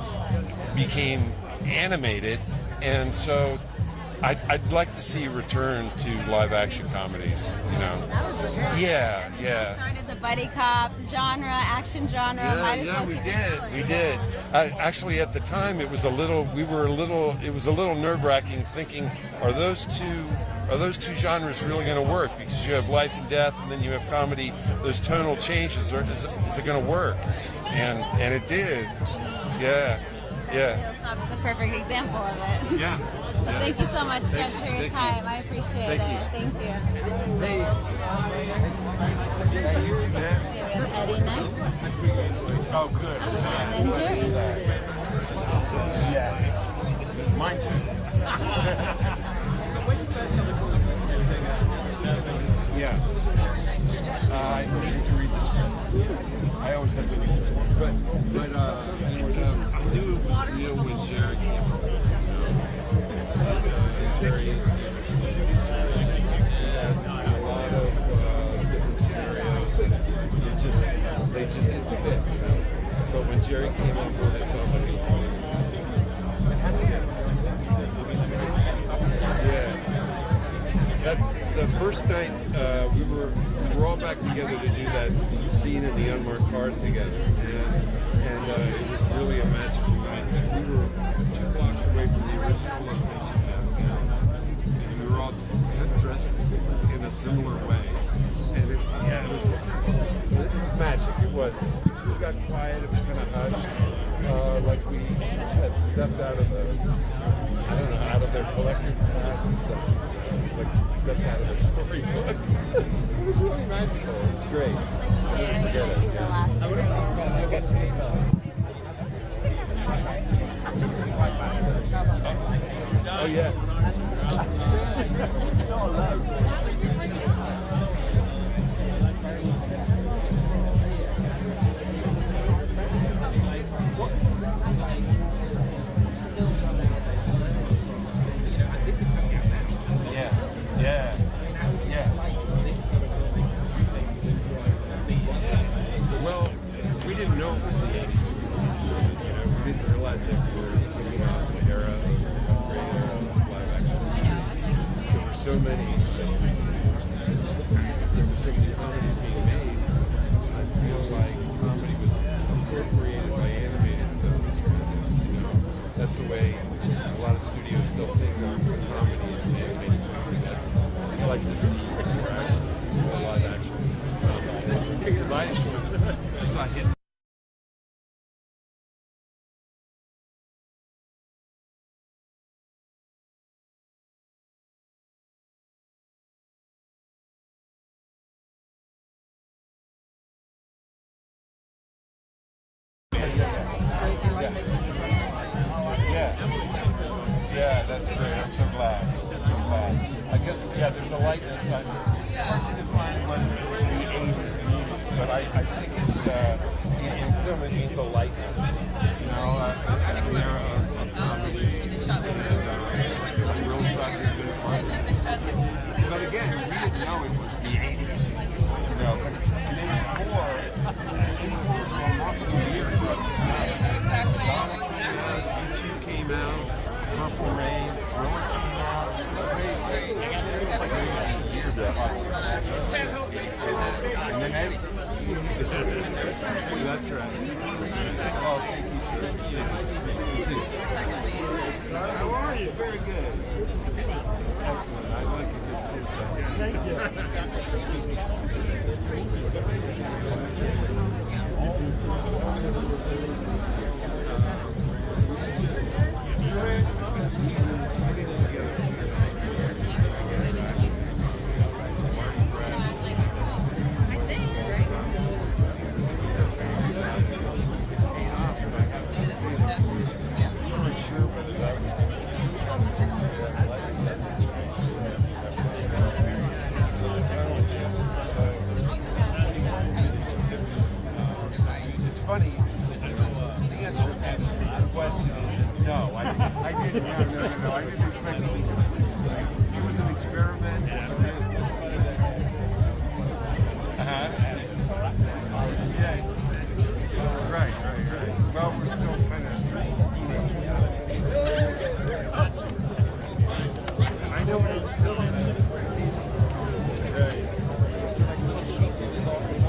became animated, and so I'd like to see a return to live-action comedies, you know. That was great. Yeah. Started the buddy cop genre, action genre. Yeah, we did. Actually, at the time, it was a little nerve-wracking, thinking, are those two genres really going to work? Because you have life and death, and then you have comedy. Those tonal changes, is it going to work? And it did. Yeah. Hills Cop is a perfect example of it. Yeah. So thank you so much, Judge, for your time. I appreciate it. Thank you. Hey. Okay, we have Eddie next. Oh, good. And then Jerry. Yeah. Mine too. Yeah. I needed to read the script. I always have to read the script. But I knew it was real when Jerry came up. Jerry has a lot of different scenarios, and they just didn't fit. You know? But when Jerry came up with it, I felt like it was really the first night we were all back together to do that scene in the unmarked car together, and it was really a magical night. We were 2 blocks away from the original location, and we were all kind of dressed in a similar way, and it was magic. It was. We got quiet. It was kind of hushed, like we had stepped out of out of their collective past and stuff. It's like stepped out of their storybook. It was really magical. It was great. I'll never forget it. Oh yeah. Well, we didn't know it was the 80s. We didn't realize that we were coming out of the era of great era of live action. There were so many comedies being made. I feel like comedy was appropriated by animated films. You know, that's the way a lot of studios still think of comedy as an animated comedy. I'd like to see more action, more live action comedy. Because it's not hitting. Yeah, that's great. I'm so glad. I guess, there's a lightness. It's hard to define what the 80s means, but I think it's, in film it means a lightness. You know, an era of comedy. I'm really glad we've been part of it. But again, we didn't know it was the 80s. You know, in 84 was a remarkable year for us. Sonic came out, Purple Rain, Thriller came out. It was crazy. It was a crazy year And then Eddie. That's right. Oh, thank you, sir. How are you? Very good. Excellent. I like a good suicide. Thank you. It's funny. The answer to that question is no. I didn't. No. I didn't expect it. It was an experiment. Yeah. Right. Well, we're still kind of teenagers. I know it's still. Right.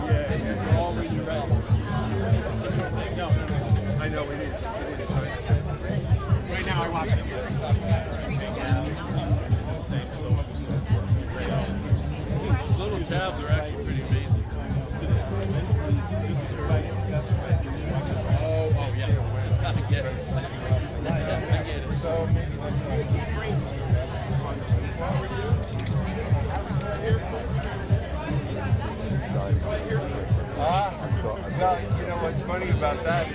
Yeah, always right. I know it is. Right now, I watch it. Little tabs are actually pretty amazing. Oh yeah. I get it. So maybe let's well, you know what's funny about that is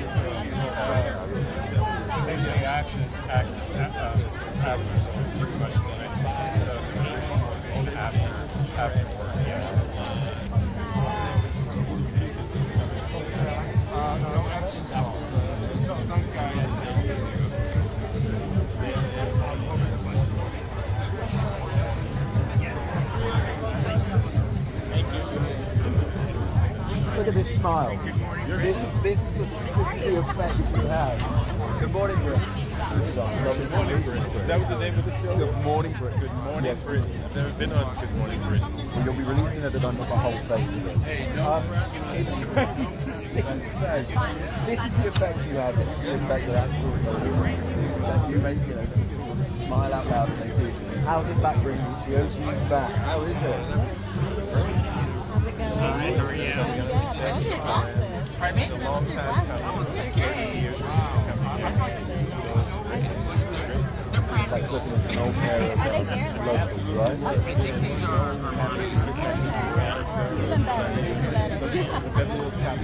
they say actors are pretty much dead. So after work, yeah. No, Epsom salt. The stunt guys. Look at this smile. This is the effect you have. Good morning, Britt. Good morning, Britt. Is that what the name of the show? Good morning, Britt. Good morning, Yes. Britt. I've never been on Good Morning, Britt. Well, you'll be releasing it on my whole face again. It's great to see you face. This is the effect you have. This is the effect that Axel F that you make, people just smile out loud when they see you. How's it back bringing you to the OG's back? How is it? How's it going? Hi, how are you? Good. Where's your glasses? Pardon me? It's a long time coming. These are great. It's like slipping into an old pair of Are they Garrett locals, right? I think these are mine. Even better.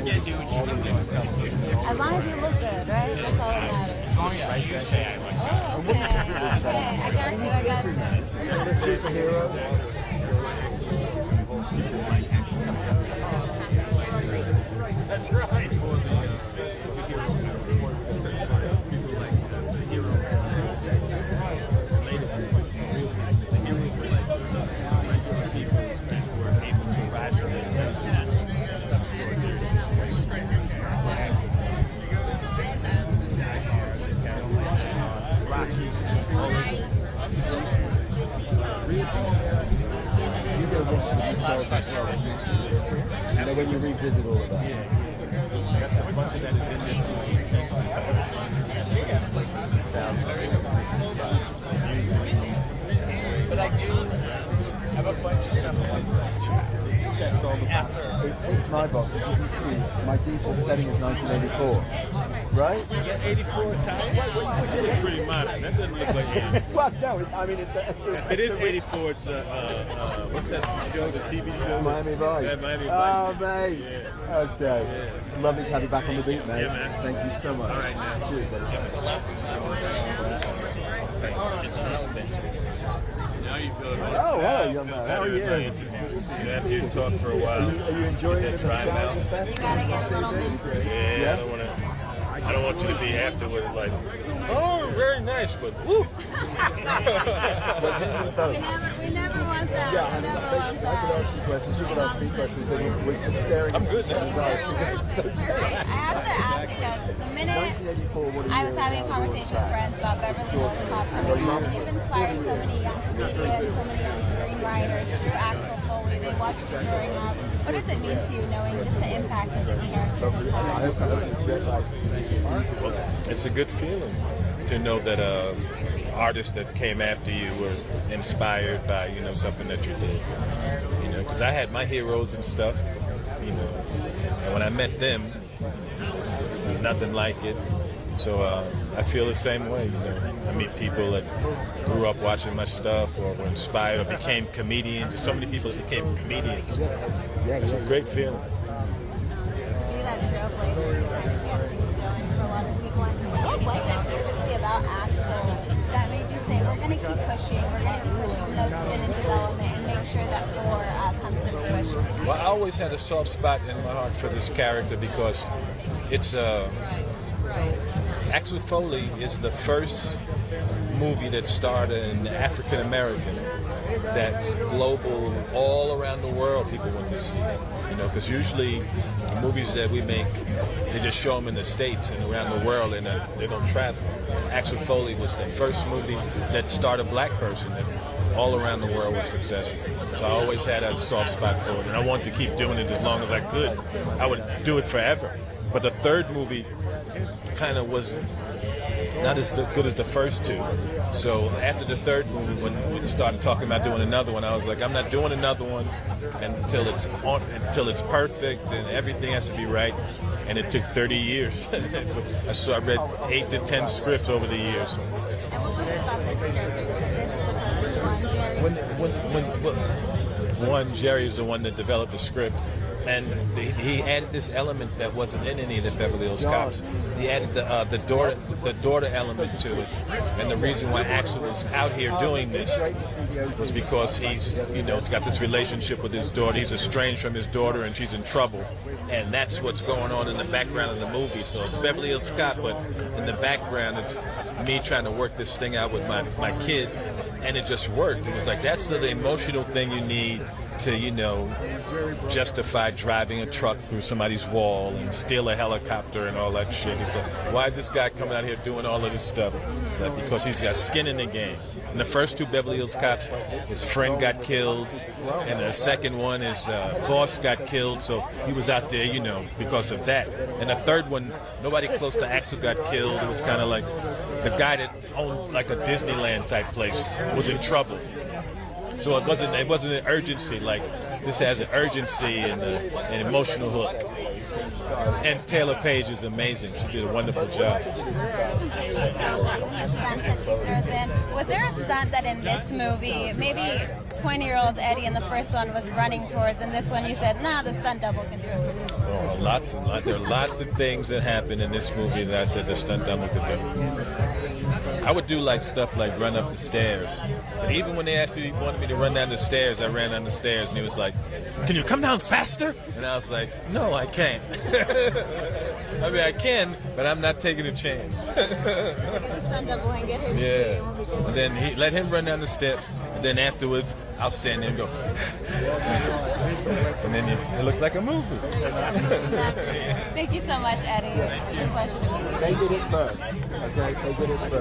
Yeah, do what you can do. As long as you look good, right? That's all that matters. As long as you say I look good. Oh, okay. I got you. The superhero. That's right. You know, when you revisit all of that. That's a bunch of that is in this But I do have a bunch of stuff like this. Checks all the boxes. It ticks my box. As you can see, my default setting is 1984. Right? You get 84 times? It's pretty modern. That doesn't look like 84. Well, no, It is 84. It's what's that show, the TV show? Miami Vice. Yeah, Miami Vice. Oh, mate. Yeah. Okay. Yeah. Lovely to have you back on the beat, mate. Yeah, man. Thank you so much. All right, man. Cheers, buddy. How you feeling? Oh, hello, young man. How are you? After you talk for a while. Are you enjoying the Nostalgia Fest? You gotta get a little minty. Yeah, I don't want you to be afterwards like, oh, very nice, but woo. We never want that. Yeah, We and never basically, want I could ask you questions, you could ask me questions, and we're just staring. I'm good now. at you guys because it's so I have to ask because the minute 1984, what are I was you having a conversation with friends about Beverly Hills Cop coming out, you've inspired so many young comedians, so many young screenwriters through Axel F. they watched you growing up. What does it mean to you knowing just the impact that this character has had? Well, it's a good feeling to know that artists that came after you were inspired by, you know, something that you did. You know, because I had my heroes and stuff, you know, and when I met them, it was nothing like it. So I feel the same way, you know. I meet people that grew up watching my stuff or were inspired or became comedians. There's so many people that became comedians. It's a great feeling. To be that trailblazer to kind of get things going for a lot of people. What was it specifically about Axel that made you say, we're going to keep pushing even though it's been in development, and make sure that 4 comes to fruition? Well, I always had a soft spot in my heart for this character because it's Axel Foley is the first movie that starred an African American that's global, all around the world. People want to see it, you know, because usually the movies that we make, they just show them in the States and around the world, and they don't travel. Axel Foley was the first movie that starred a black person that all around the world was successful. So I always had a soft spot for it, and I wanted to keep doing it as long as I could. I would do it forever. But the third movie kind of was not as good as the first 2. So after the third movie, when we started talking about doing another one, I was like, I'm not doing another one until it's perfect and everything has to be right. And it took 30 years. So I read 8 to 10 scripts over the years. And what was it about this script? One, Jerry is the one that developed the script. And he added this element that wasn't in any of the Beverly Hills Cops. He added the daughter element to it. And the reason why Axel was out here doing this was because he's got this relationship with his daughter. He's estranged from his daughter, and she's in trouble. And that's what's going on in the background of the movie. So it's Beverly Hills Cop, but in the background, it's me trying to work this thing out with my kid. And it just worked. It was like, that's the emotional thing you need to, justify driving a truck through somebody's wall and steal a helicopter and all that shit. It's like, why is this guy coming out here doing all of this stuff? It's like, because he's got skin in the game. In the first 2 Beverly Hills Cops, his friend got killed, and the second one, his boss got killed, so he was out there, because of that. And the third one, nobody close to Axel got killed. It was kind of like the guy that owned like a Disneyland type place was in trouble. So it wasn't an urgency. Like, this has an urgency and an emotional hook. And Taylor Page is amazing. She did a wonderful job. Even the stunts that she throws in. Was there a stunt that in this movie, maybe 20-year-old Eddie in the first one was running towards, and this one you said, nah, the stunt double can do it for you? Oh, there are lots of things that happen in this movie that I said the stunt double could do. I would do stuff like run up the stairs. But even when they actually wanted me to run down the stairs, I ran down the stairs, and he was like, can you come down faster? And I was like, no, I can't. I mean, I can, but I'm not taking a chance. So get the stunt double and get his yeah. And then let him run down the steps, and then afterwards, I'll stand there and go. And then it looks like a movie. Thank you so much, Eddie. It's such a pleasure to meet you. They did it first. Okay, they did it first.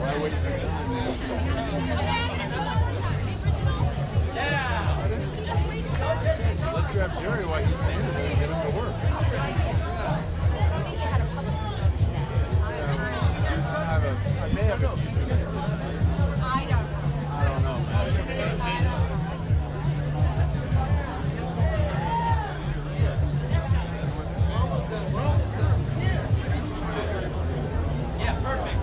Why waste the time? Jerry while he's standing there and get him to work. I may have I don't know, man. Yeah, perfect.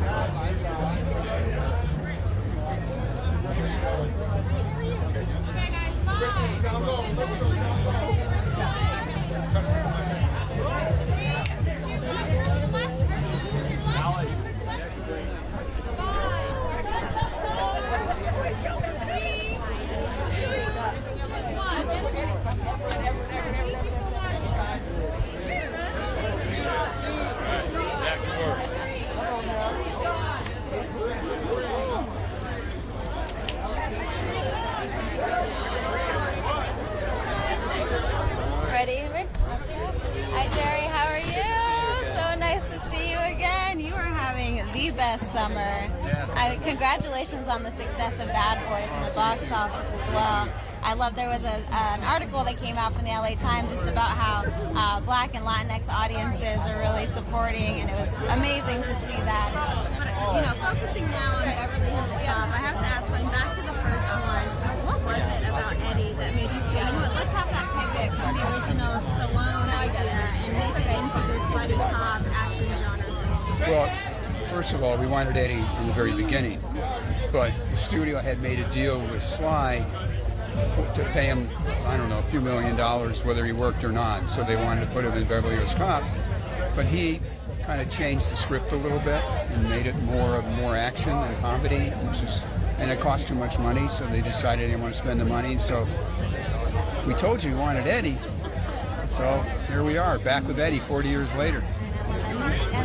Back to work. Ready, Rick? Hi, Jerry. How are you? So nice to see you again. You are having the best summer. Congratulations on the success of Bad Boys in the box office as well. I love there was an article that came out from the LA Times just about how Black and Latinx audiences are really supporting, and it was amazing to see that. But you know, focusing now on Beverly Hills Cop, I have to ask, going back to the first one, what was it about Eddie that made you say, you know what, let's have that pivot from the original Stallone idea and make it into this buddy cop action genre? Well, first of all, we wanted Eddie in the very beginning, but the studio had made a deal with Sly to pay him, I don't know, a few $1 million, whether he worked or not. So they wanted to put him in Beverly Hills Cop, but he kind of changed the script a little bit and made it more action than comedy, and it cost too much money, so they decided they didn't want to spend the money. So we told you we wanted Eddie, so here we are, back with Eddie 40 years later. I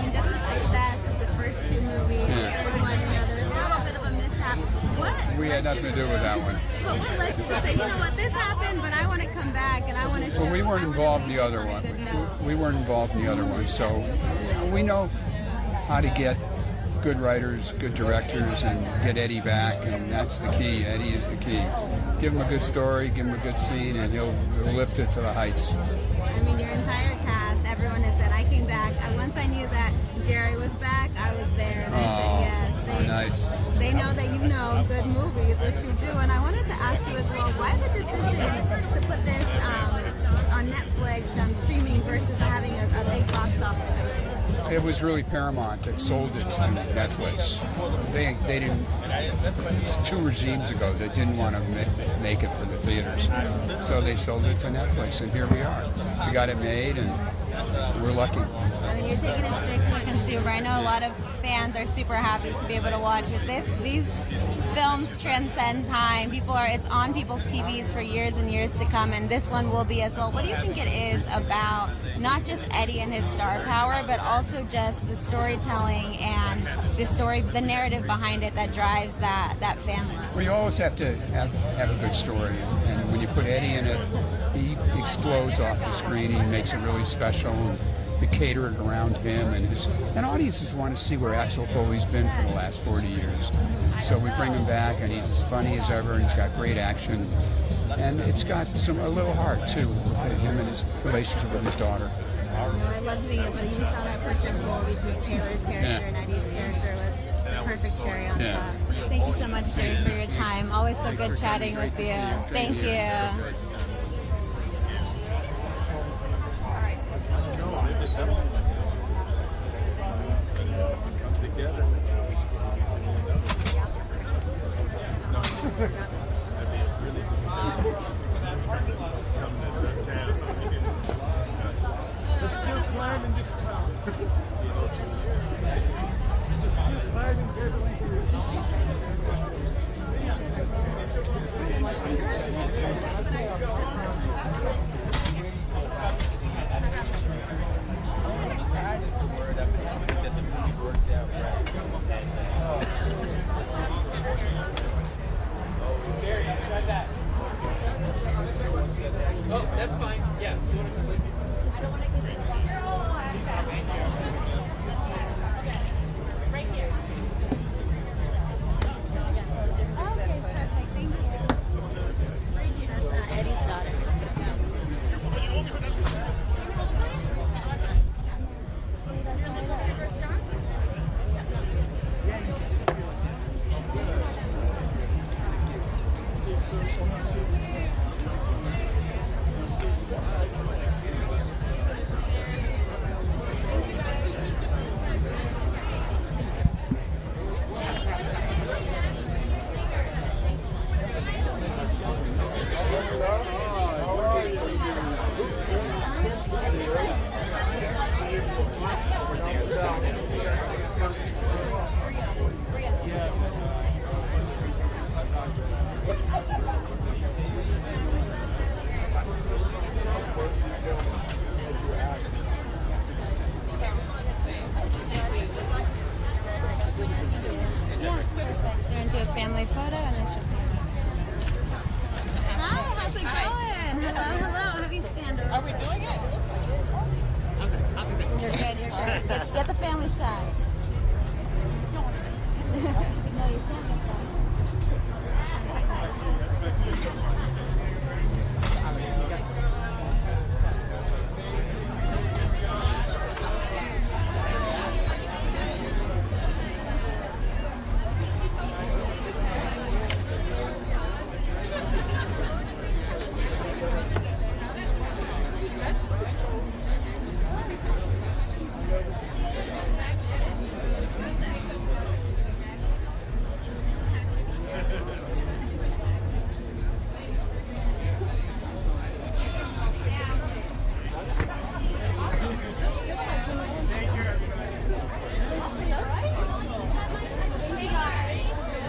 mean, just the success of the first two movies, everyone, you know, there was a little bit of a mishap. What? We had nothing to do with that one. But what led you to say, you know what, this happened, but I want to come back and I want to show. Well, we weren't involved in the other one. We weren't involved in the other one, so we know how to get good writers, good directors, and get Eddie back, and that's the key. Eddie is the key. Give him a good story, give him a good scene, and he'll lift it to the heights. I mean, your entire cast, everyone has said, I came back. Once I knew that Jerry was back, I was there, and I said yes. Nice. They know that you know good movies, which you do, and I wanted to ask you as well, why the decision to put this on Netflix streaming versus having a big box office release? It was really Paramount that sold it to Netflix. They didn't. It's 2 regimes ago that didn't want to make it for the theaters, so they sold it to Netflix, and here we are. We got it made, and we're lucky. I mean, you're taking it straight to the consumer. I know a lot of fans are super happy to be able to watch it. These films transcend time. It's on people's TVs for years and years to come, and this one will be as well. What do you think it is about not just Eddie and his star power, but also just the storytelling and the narrative behind it that drives that family? Well, you always have to have a good story, and when you put Eddie in it, he explodes off the screen. He makes it really special, and you cater it around him, and audiences want to see where Axel Foley's been for the last 40 years. So we bring him back, and he's as funny as ever, and he's got great action, and it's got a little heart too with him and his relationship with his daughter. I loved being able to, you saw that push and pull between Taylor's character and Eddie's character was the perfect cherry on top. Thank you so much, Jerry, for your time. Always so good chatting with you. Thank you. They're still climbing this town. They're still climbing Beverly Oh, that's fine. Yeah. Right here. Yeah, perfect. They're into a family photo and then she'll be. Hi, how's it going? Hello, hello. Have you stand over? Are we doing it? You're good, you're good. Get the family shot. No, you can't miss that.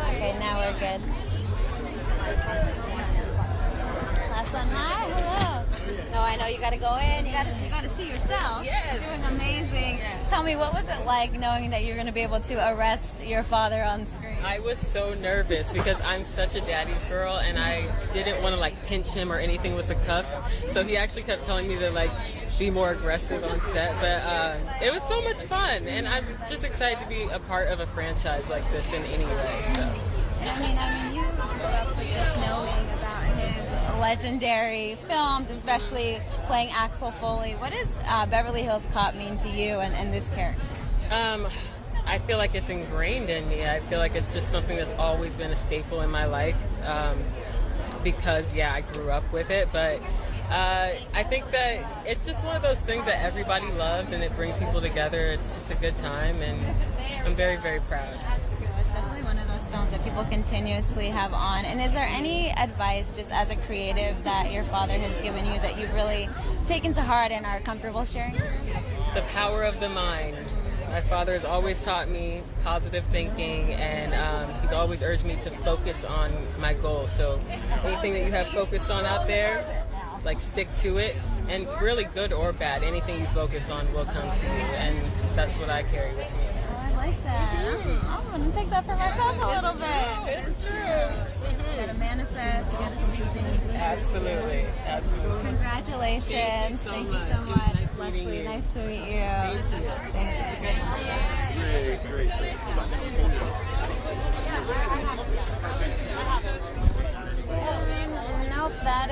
Okay, now we're good. Last one, hi, hello. No, I know you gotta go in, you gotta see yourself. Yes. You're doing amazing. Tell me, what was it like knowing that you're gonna be able to arrest your father on screen? I was so nervous because I'm such a daddy's girl and I didn't want to like pinch him or anything with the cuffs. So he actually kept telling me to like be more aggressive on set. But it was so much fun and I'm just excited to be a part of a franchise like this in any way. So. I mean, you grew up with just knowing about his legendary films, especially playing Axel Foley. What does Beverly Hills Cop mean to you and this character? I feel like it's ingrained in me. I feel like it's just something that's always been a staple in my life because, yeah, I grew up with it. But I think that it's just one of those things that everybody loves and it brings people together. It's just a good time and I'm very, very proud. It's definitely one of those films that people continuously have on. And is there any advice, just as a creative, that your father has given you that you've really taken to heart and are comfortable sharing? The power of the mind. My father has always taught me positive thinking, and he's always urged me to focus on my goals. So anything that you have focused on out there, like stick to it, and really good or bad, anything you focus on will come to you, and that's what I carry with me. I like that. I'm going to take that for myself a little bit. It's true. You got to manifest, you got to speak things. Absolutely, absolutely. Congratulations. Thank you so much. Nice Leslie, nice to meet you. Thanks. Great. Nope, that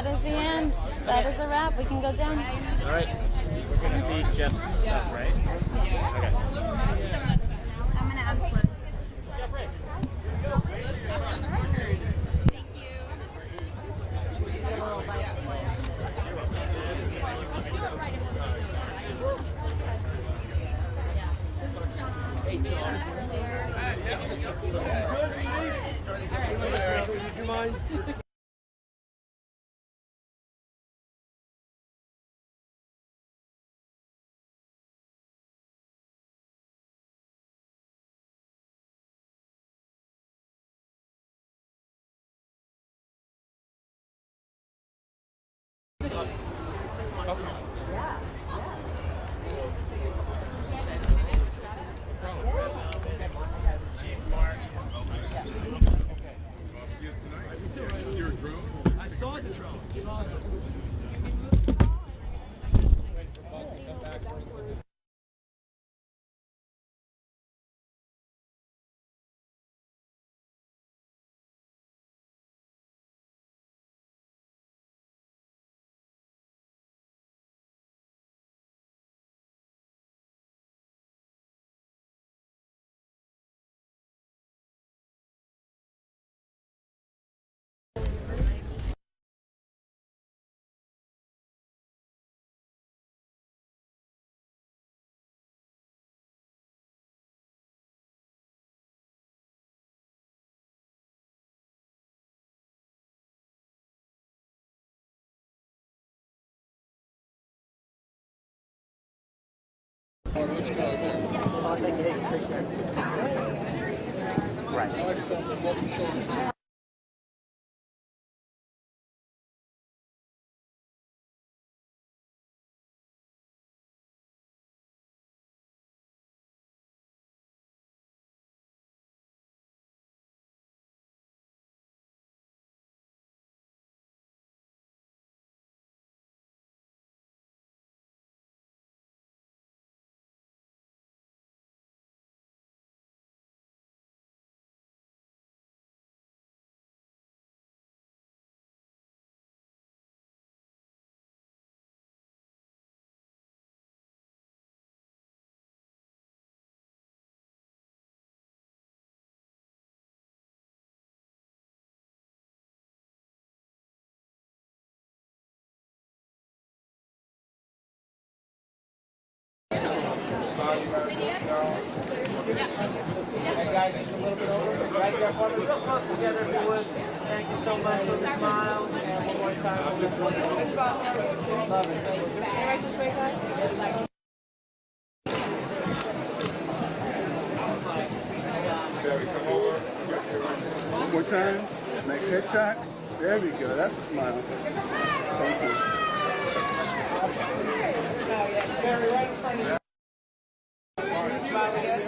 is the end. That is a wrap. We can go down. All right. We're going to feed Jeff's stuff, right? Okay. I'm going to unplug. Hey, John. Would you mind? I saw the drone. It's awesome. Right. Hey guys, just a little bit over. Guys, you got one real close together if you would. Thank you so much for the smile. And one more time. Love it. Thank you. Right this way, guys. One more time. Next headshot. There we go. That's a smile. Thank you. Barry, right in front of you. Smile again.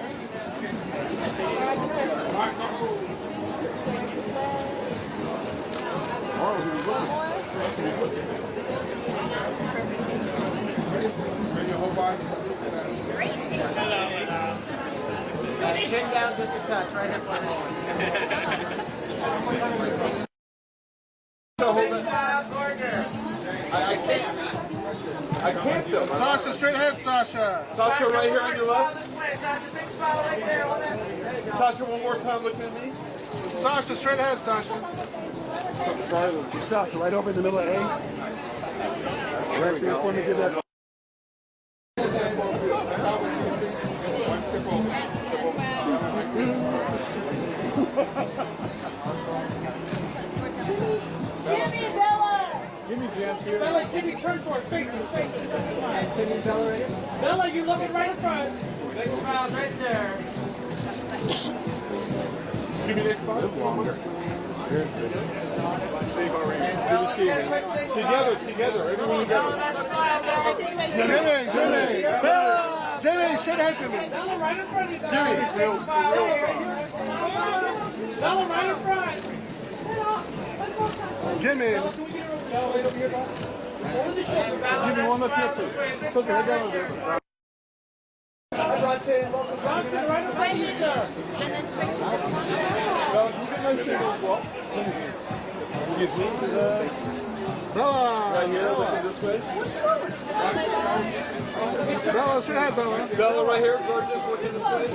Chin down just a touch, right in front of you. I can't though. Sasha, straight ahead, Sasha. Sasha, right here on your left. Sasha, big smile right there. Hold it. Sasha, one more time looking at me. Sasha, straight ahead, Sasha. Sasha, right over in the middle of A. Right there for me, give that. Jimmy, Bella! Jimmy, Jam, Bella, Jimmy, turn for it. Face it, face it. Smile. Jimmy, Bella, right here. Bella, you're looking right in front. Big smiles right there. Give me this spot. It's longer. Here's the Steve already. Together, everyone together. Jimmy. Jimmy, straight ahead to me. Bella, right in front of you. Jimmy, real smile. Bella, right in front. Jimmy. Jimmy, one up here, please. Look, head down over there. Bronson, right in front of you, sir. And then straight to the front. Well, you get nice single as well. You get me to this. Bella. Right here, looking this way. Bella, straight ahead, Bella. Bella right here, gorgeous, looking this way.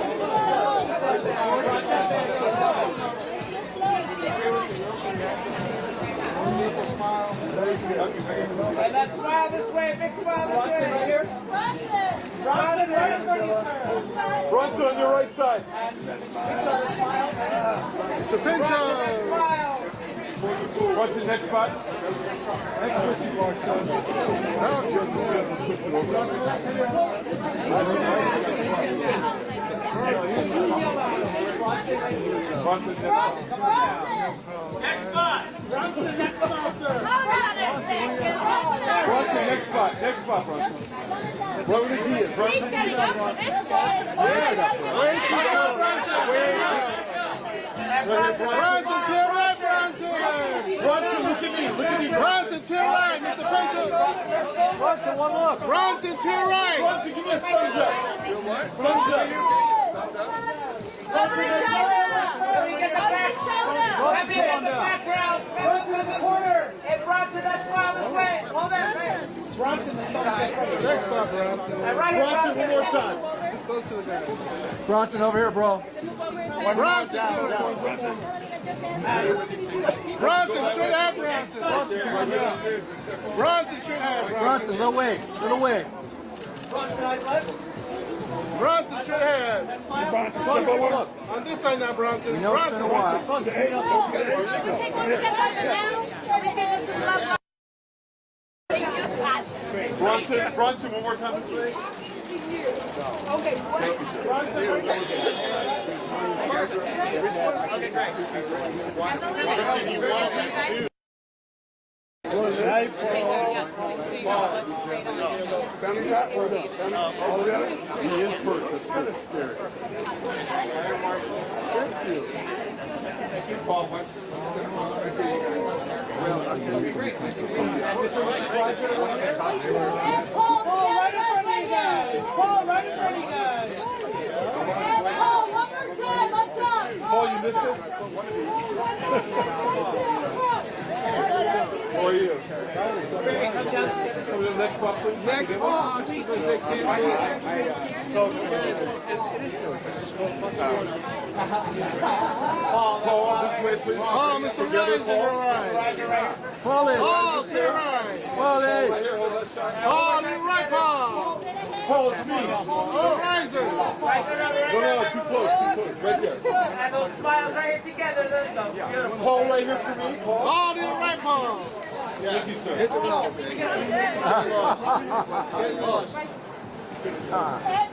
Smile. And that smile this way, big smile this way. Right here. Bronson, right in front of you, sir. Bronson on your right side. Mr. Pinto. Smile. Bronson, next spot. Bronson, Next spot. Bronson, next smile, sir. Bronson, next spot, Bronson. What would it be? He's getting up for this one. Bronson, to your right, Bronson. Bronson, look at me. Bronson, to your right, Mr. Pinto. Bronson, one look. Bronson, to your right. Bronson, give me a thumbs up. Thumbs up. Let me get the back. Let me get the background. Bronson in the corner. Hey, Bronson, that smile this way. Hold that right. Bronson, Next spot, Bronson. Bronson, one more time. Close to the guy. Bronson, over here, bro. Bronson, Bronson, straight ahead, Bronson. Bronson, straight ahead, Bronson. Little way. Bronson, eyes left. Bronson, straight ahead. On this side now, Bronson. You know it's been a while. Take one step over now. We give us some love. Thank you. Bronson, one more time this way. years. Okay, what? Okay, great. Family shot or no? All together? He is first. That's kind of scary. Thank you. Paul, let's step on right there. Paul, right in front of you guys. Paul, right in front of you guys. Paul, one more time, up top. Paul, you missed this? How are you? Next one, please. Next one. Jesus, they can't so good. Paul, this way, please. Paul, Mr. Riser, Paul in. Paul, to your right. Paul in. Paul, to your right, Paul. Paul, it's me. Paul Riser. No, too close, right there. And those smiles right here together. Let's go. Beautiful. Paul, right here for me, Paul. Paul, to your right, Paul. Thank you, sir. Hit the wall. And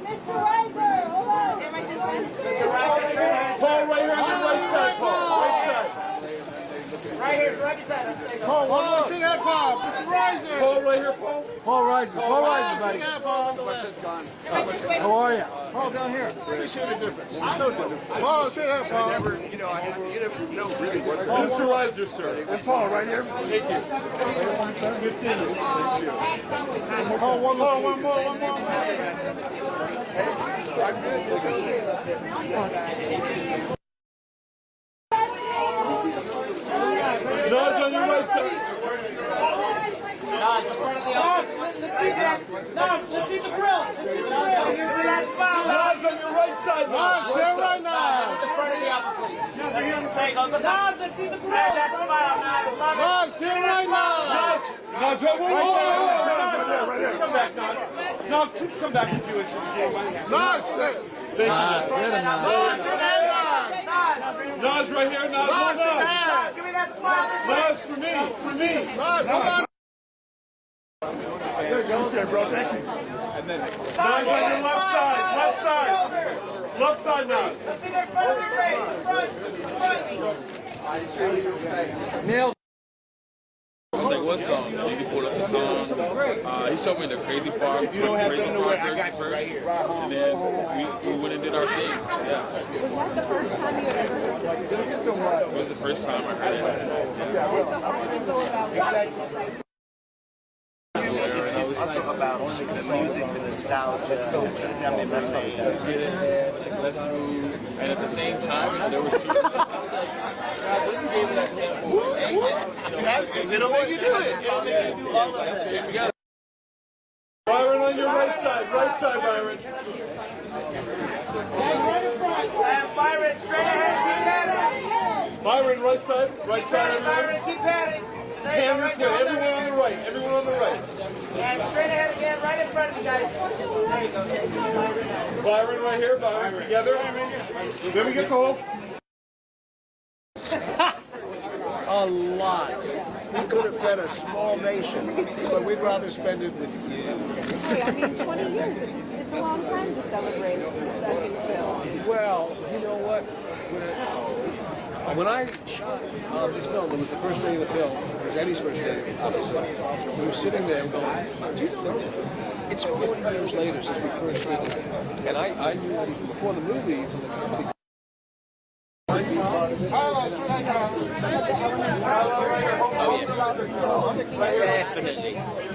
Mr. Riser, hold on. Paul, right here on the right side, Paul. Right side. Right here, right beside him. Paul, shoot that, Paul. Mr. Riser. Paul, right here, Paul. Paul Riser. Paul Riser, buddy. How are you? Paul, down here. Let me show you the difference. No difference. Paul, shoot that, Paul. You never know really what. Mr. Riser, sir. And Paul, right here. Thank you. Good seeing you. Thank you. Paul, one more. I'm good. Nose on your right side. Let's see that. Let's see the grill. Let's see the grill. That smile. Nose on your right side. Nose, turn right now. In front of the apple, please. There you go. Let's see the grill. That smile. Love it. Nose, turn right now. Nose, right there. Come back, Nose. Nose, please come back if you would. Nose, thank you. Nose, Nose, right here. Nose, give me that smile. Nose, for me. Nose, hold on. There you go, bro. Thank you. And then Nose on your left side. Left side, Nose. Let's see their front of the face. Front. Nailed. I was like, what song? He pulled up the song. He showed me the Crazy Farm. If you don't have something to wear, I got you right here. And then we went and did our thing. Yeah. Was that the first time you had ever heard it? It was the first time I heard it. So how did it go about writing this? It's also about the music, the nostalgia. I mean, that's how it does. Let's get in there, let's move. And at the same time, there was two. It'll make you do it. It'll make you do all of that. Byron on your right side, Byron. Byron, straight ahead, keep padding. Byron, right side, everyone. Byron, keep padding. Hand this way, everyone on the right. And straight ahead again, right in front of you guys. There you go. Byron right here, Byron together. Then we get the whole. A lot. We could have fed a small nation, but we'd rather spend it with you. Hey, I mean, 20 years, it's a long time to celebrate that new film. Well, you know what? When I shot this film, it was the first day of the film. It was Eddie's first day, obviously. We were sitting there going, do you know, it's 40 years later since we first did it. And I knew Eddie from before the movie, from the comedy.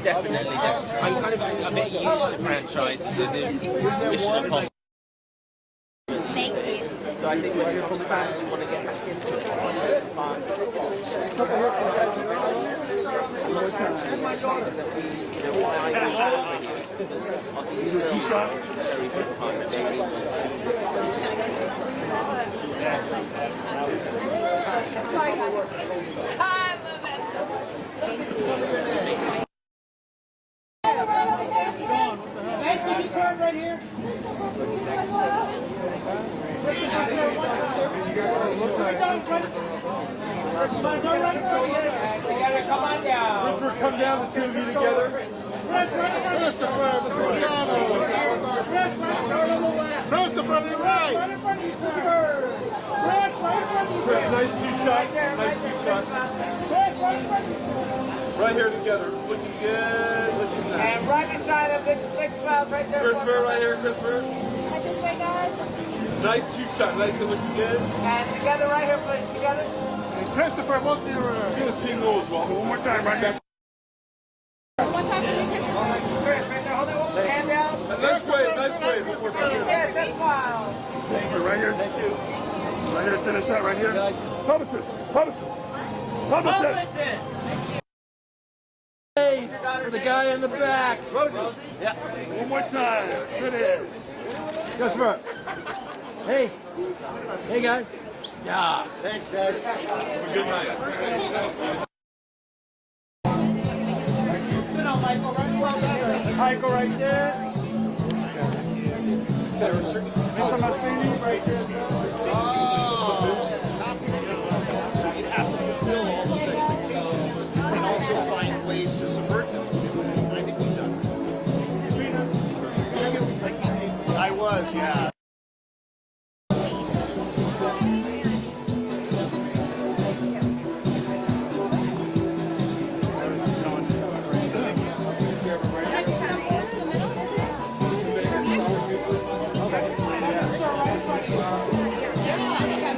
Definitely. I'm kind of a bit used to franchises. I did Mission Impossible. Thank you. So I think when you're from the back, you want to get back into it. It's fun. Guys, can you turn right here? Come on down. Come down, the two of you together. Mr. Christopher, you're right. Nice two shots. Nice two shots. Right here together. Looking good. Looking nice. And right beside him, big smile right there. Christopher, right here, Christopher. Right this way, guys. Nice two shots. Nice. Looking good. And together right here, please. Together. And Christopher, both of you are. Get a single as well. One more time, right here. One time, Chris, right there. Hold that one. Hand down. Nice wave. Nice wave. Yes, that smile. Thank you. Right here. Thank you. Right here. Send a shot right here. Publicist. Publicist. Publicist. Hey, for the guy in the back. Rosie. Yeah. One more time. Good in. Christopher. Hey. Hey, guys. Yeah. Thanks, guys. Have a good night. Michael right there. Mr. Massini right there. You have to fulfill all those expectations and also find ways to subvert them. And I think we've done that. I was, yeah.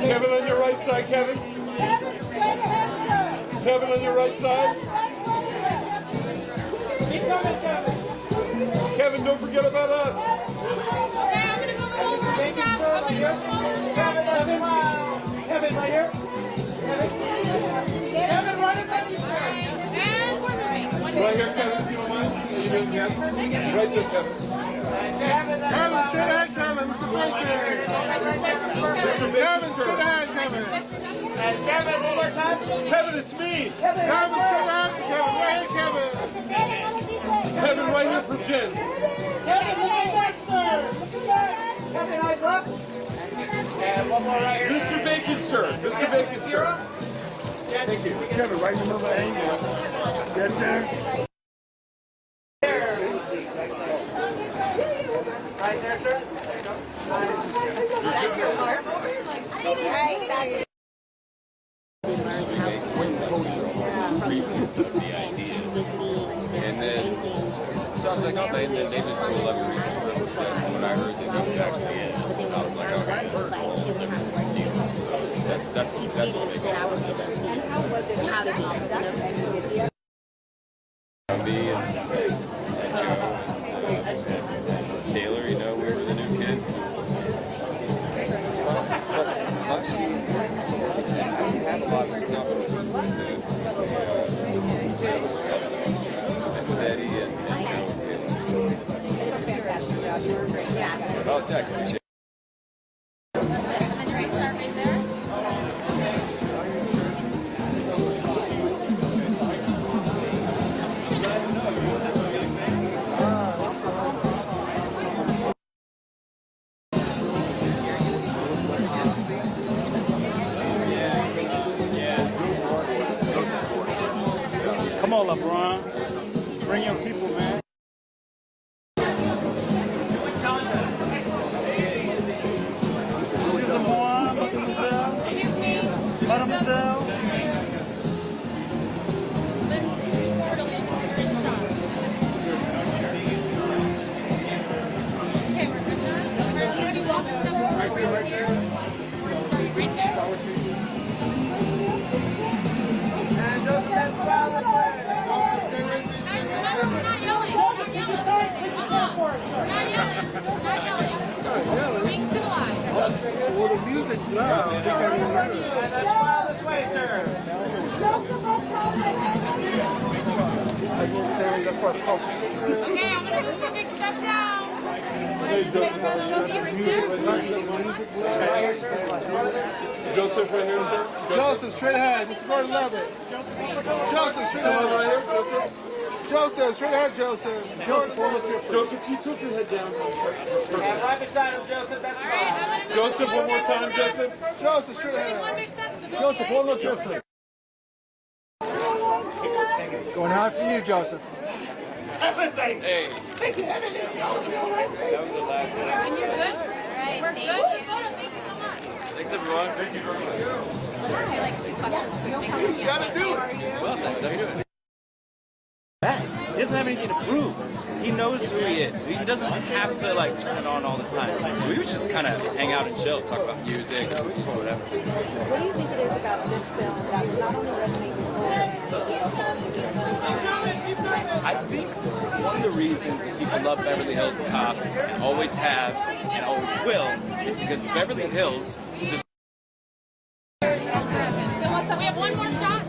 Kevin on your right side, Kevin. Kevin on your right side. Kevin, don't forget about us. Kevin, right here. Kevin, right in front of you, sir. Right here, Kevin, if you don't mind. You doing, Kevin? Right there, Kevin. Kevin, sit down, Kevin. Mr. Baker. Kevin, sit down, Kevin. And Kevin, one more time. Kevin, it's me. Kevin, sit down, Kevin. Right here, Kevin. Kevin, right here for Jen. Kevin, look at that, sir. Look at that. Kevin, eyes up. And one more right here. Mr. Bacon, sir. Mr. Bacon, sir. Thank you. Kevin, right in the middle of the angle. Yes, sir. Right there, sir. That's your mark. And then so I was like, oh, they just pulled up and read the script. When I heard that he was actually in, I was like, okay, that's what made me. Me and Joe and Taylor, you know, we were the new kids. It wasn't much. I didn't have a lot of stuff with Eddie and Joe. Oh, thanks. Come on, LeBron. Bring your people, man. Mademoiselle. Right there. And don't get fouled. Well, the music's loud. And let's smile this way, sir. That's part of the culture. Okay, I'm gonna take a big step down. Joseph right here, sir. Joseph, straight ahead. Mr. Gordon Levitt. Joseph, straight ahead. Right here, Joseph. Joseph, straight ahead, Joseph. Joseph, can you tilt your head down? And right beside him, Joseph, that's fine. Joseph, one more time, Joseph. Joseph, straight ahead. Joseph, one more, Joseph. Going hard for you, Joseph. everything. Hey. Thank you, everything. That was the last one. And you're good? Right, We're thank good? you. Thank you so much. Thanks, everyone. Thank you. Let's do like 2 questions. You gotta do it. Well, thanks. How you doing? He doesn't have anything to prove. He knows who he is. So he doesn't have to like turn it on all the time. So we would just kind of hang out and chill, talk about music, movies, whatever. What do you think it is about this film that not only resonates with I think one of the reasons that people love Beverly Hills Cop and always have and always will is because Beverly Hills just. So what's up? We have one more shot.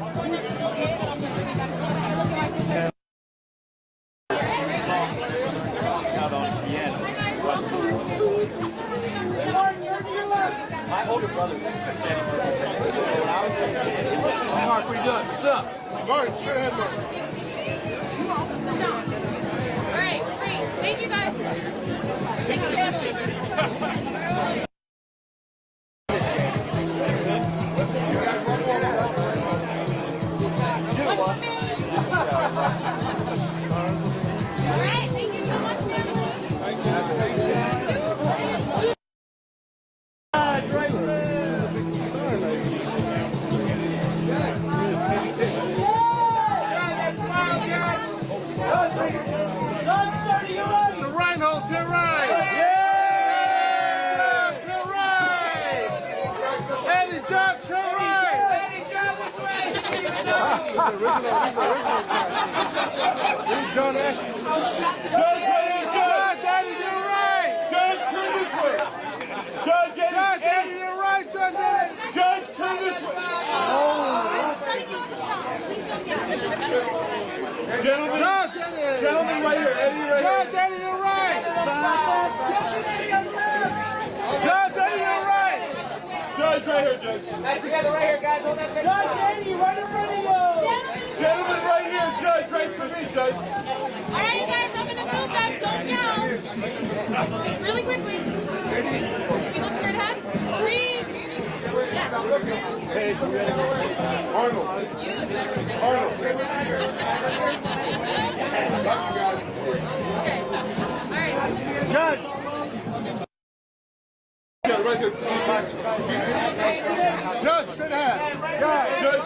Out on piano. My older brother's Jenny. Mark, what are you doing? What's up? Mark, straight ahead, Mark. All right, great. Thank you guys. All right, thank you so much, The Reinhold to your right. Yeah! To your right. Eddie John to your right. Eddie John this way. He's the original. John Ashton. Judge, Eddie to your right. Judge, turn this way. Judge, Eddie to your right. Judge, Eddie. Judge, turn this way. Gentlemen, gentlemen, right here, Eddie, right here. Judge, Eddie, you're right. Judge, Eddie, you're right. Judge, right here, Judge. Guys, together right here, guys. Hold that thing. Judge, Eddie, right in front of you. Gentlemen, right here, Judge, right for me, Judge. All right, you guys, I'm gonna move that. Don't yell. Really quickly. You look straight ahead. 3. Yes. Hey, Arnold. Arnold. Judge. Right here. Judge, straight ahead. Judge,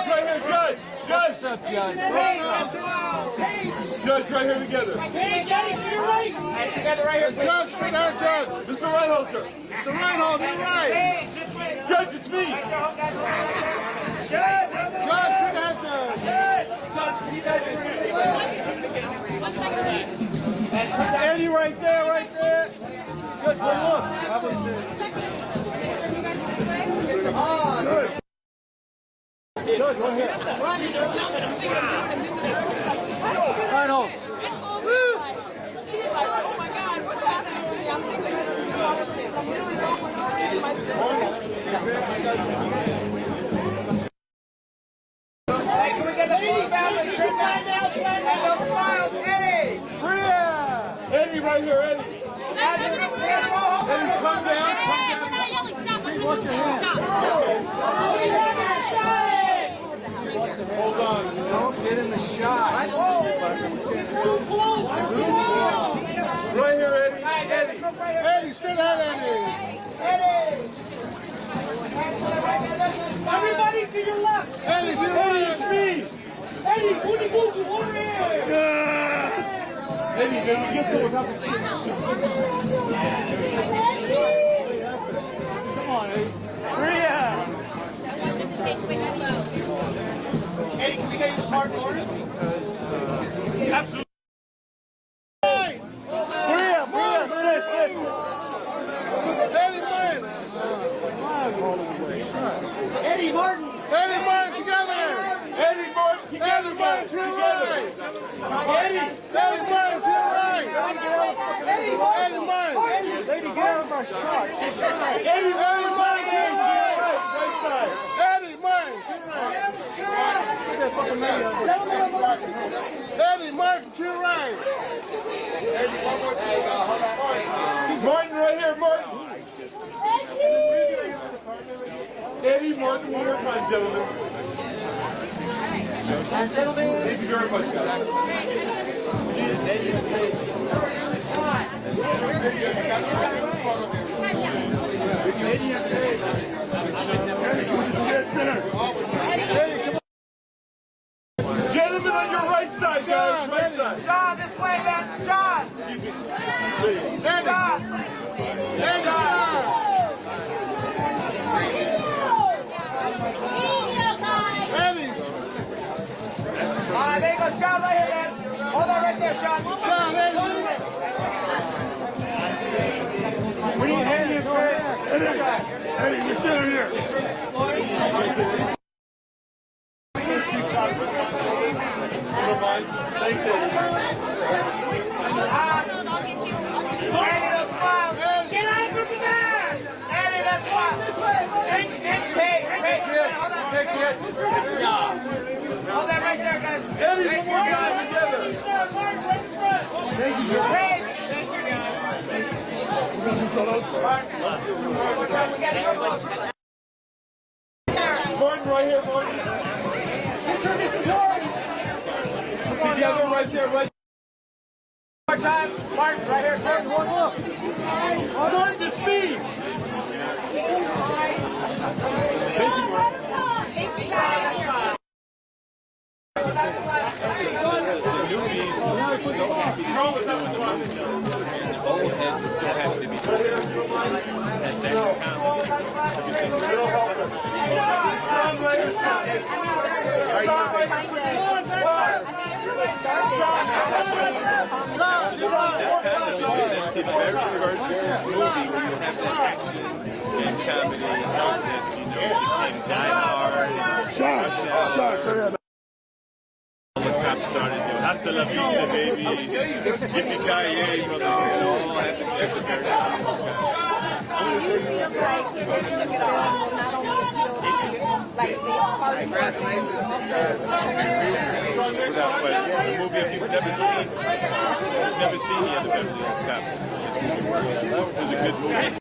right here, Judge. Judge. What's up, Judge? Judge, right here together. Hey, Daddy, to your right. Together right here. Judge, straight ahead, Judge. Mr. Reinhold, sir. Mr. Reinhold, you're right. Judge, it's me. Judge, straight ahead, Judge. Judge, can you guys Eddie, right there, right there. Judge, look. Good. Judge, right here. Reinhold. Oh my God, what's happening to me? I'm thinking Hey, can we get the police family? Turn that down, and those smiles, Eddie. Eddie, right here, Eddie. Eddie, come down. We're not yelling. Stop. Hold on. Don't get in the shot. It's too close. Right here, Eddie. Eddie, straight ahead, Eddie. Everybody to your left. Eddie, to your right. It's me. Eddie, Booty Booty, over here. Eddie, can we get to what's happening? Come on, Eddie. Maria. Eddie, can we get you the part Lawrence? Absolutely. Maria, this. Eddie Martin. Eddie Martin together. Eddie Martin together. Eddie Martin to your right. Eddie Martin to your right. Eddie Martin. Lady, get out of my shot. Eddie Martin to your right. Right side. Eddie Martin to your right. Eddie Martin to your right. Martin right here, Martin. Eddie Martin, one more time, gentlemen. Thank you very much, guys. Gentlemen on your right side, guys. Right side. John, this way, man. John. Stand up. Stand up. All right, there you go, Sean, right here, man. Hold on right there, Sean. Sean, We need Eddie and Fred. Eddie, you're sitting here. Thank you. Eddie, let's smile. Get out of the back. Eddie, let's smile. Hey, hold that right there, guys. Eddie, one more time together. Thank you, guys. Thank you, guys. Martin, right here, Martin. This is Martin. Together, right there, right. One more time. Martin, right here. Martin, one look. Martin to speed. Thank you, Martin. Thank you, guys. Old heads are so happy to be here. And that the very first movie where you have that action and comedy and all that, you know, became Die Hard and Rush Hour. All the cops started doing hasta la vista, baby. Yippee-ki-yay, brother. It all happened after very without question. A movie if you've never seen the other Beverly Hills Cops. It was a good movie.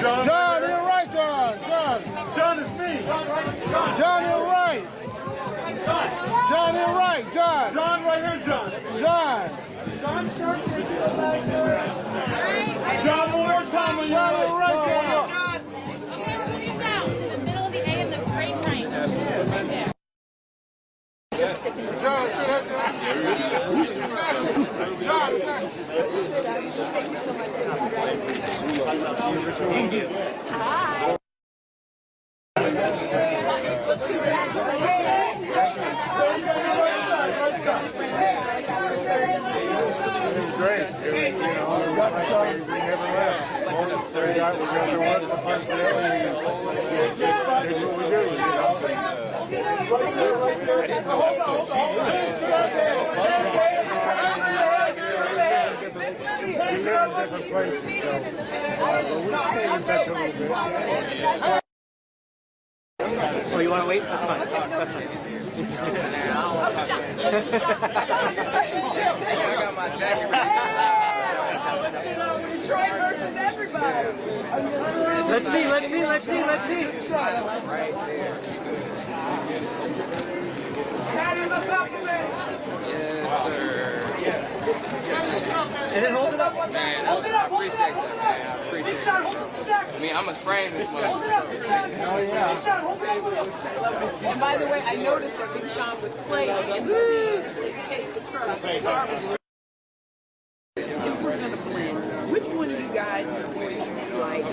John, you're right, John. John is me. John, you're right. John, you're right, John. John, right here, John. John. John, one more time. John, you're right, John. Okay, move you down to the middle of the A and the gray triangle. Right there. John, Hi. Great. We never left. We got to work for personality. Here's what we do. We live in different places, so we'll stay in touch a little bit. Oh, you want to wait? That's fine. That's fine. I got my jacket ready. Detroit versus everybody. Let's see. Right there. Daddy, look up to me. Yes, sir. And then hold it up. Man, I appreciate that, man. I appreciate it. I mean, I'm a frame this month. Oh, yeah. And by the way, I noticed that Big Sean was playing in the scene where you take the truck. And we're going to blend. Which one of you guys is going to like?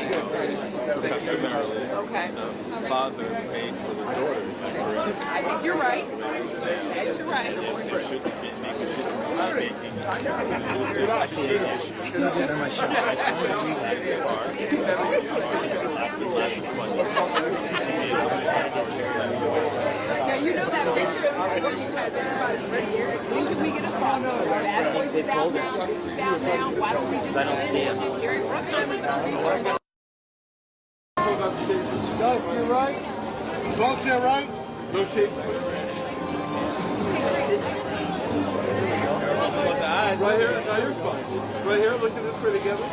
Okay. The father pays for the daughter. I think you're right. You're right. I see it. Now, you know that picture of the two of you guys, everybody's right here. When can we get a crossover? Bad Boys is out now, this is out now. Why don't we just I don't see him. Jerry Bruckheimer's going to be circling. Doug, you're right. Both you're right. No shakes. Right here, no, you're fine. Right here, look at this way together.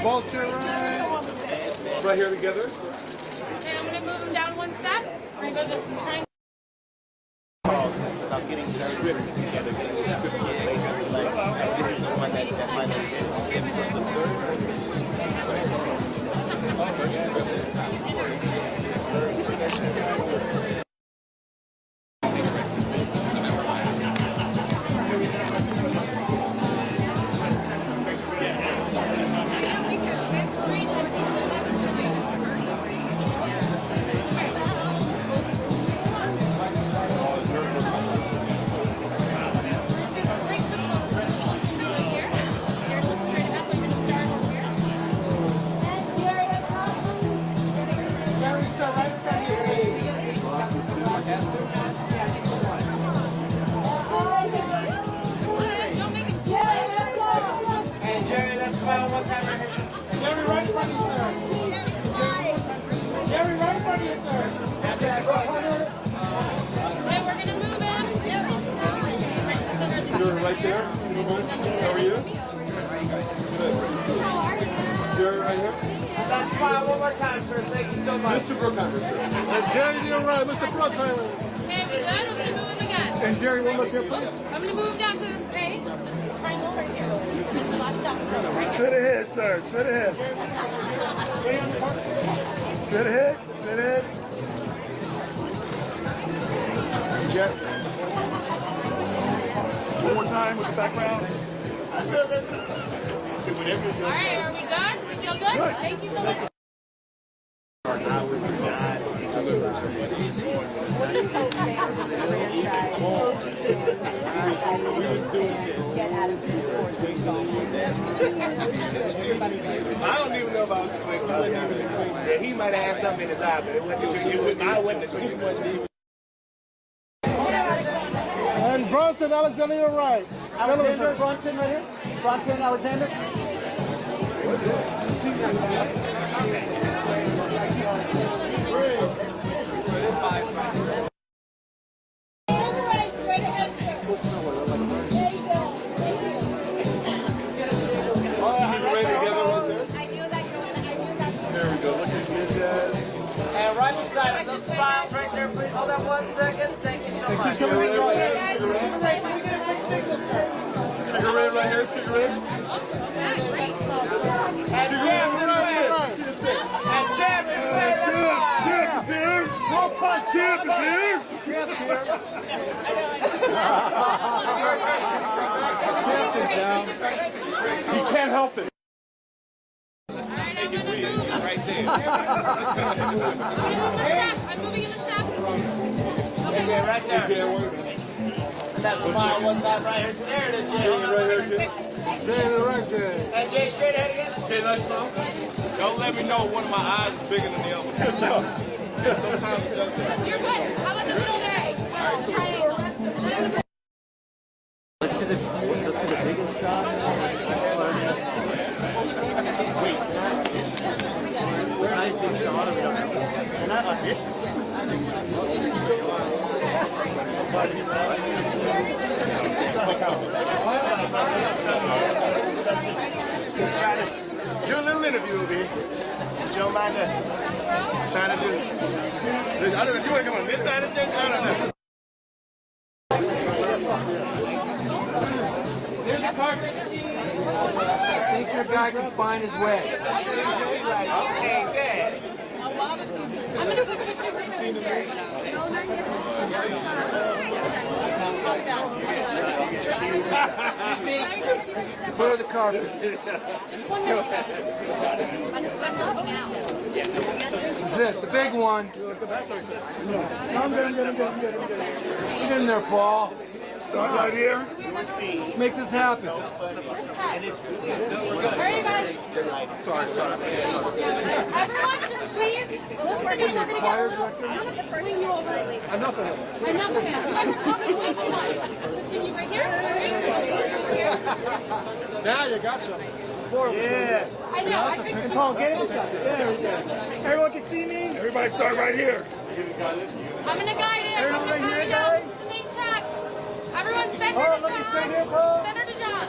Both you're right. Right here together. Okay, I'm going to move him down one step. We're going to go to some triangle. about getting the script together, getting the script in place, and like, this is the one that finally gave us the Right there. How are you? Good. Jerry right here. That's fine. One more time, sir. Thank you so much. Mr. Brookheimer, sir. And Jerry, you're right. Mr. Brookheimer. Okay, we good? We're going to move him again. And Jerry, one look here, please. I'm going to move down to the stage. Triangle right here. Straight ahead, sir. Straight ahead. Straight ahead. Straight ahead. Jeff. One more time with the background. All right, are we good? We feel good? Thank you so much. I don't even know about the twin. Yeah, he might have had something in his eye, but it wasn't. I wasn't the twin. And Bronson, Alexander, you're right. Alexander, Bronson right here. Bronson, Alexander. And right beside us, those smiles right there, please. Hold on 1 second. Thank you so much. Sugar red right here. Sugar red right here. Sugar red. And Champ is here. And Champ is here. Champ is here. No punch. Champ is here. Champ here. Champ is down. He can't help it. Right there. I'm moving in the step. Okay, right there. That's smile, one time right here. There it is, Jay. Hold on, right here. Jay, right there. And Jay, straight ahead again. Okay, nice smile. Don't let me know one of my eyes is bigger than the other. Yeah, sometimes it does that. You're good. How about the middle day? Let's see the biggest shot. Wait, nice big shot. We're not auditioning. Do a little interview over here. Just don't mind us. Just trying to do it. I don't know if you want to come on this side of the stage. I don't know. I think your guy can find his way. Okay, good. I'm going to put your sugar in there. Clear the carpet. Just 1 minute. This is it, the big one. I'm good. Get in there, Paul. Start right here. Make this happen. Hurry, guys. Sorry. Everyone, just please listen to me. I'm going to bring you over. Enough of him. Enough of him. You guys are talking way too much. Can you right here? Now you got something. Yeah. I know. I fixed it. Paul, get in the shot. There we go. Everyone can see me? Everybody start right here. I'm going to guide it. I'm going to guide it out. This is the main shot. Everyone center to John. Center to John.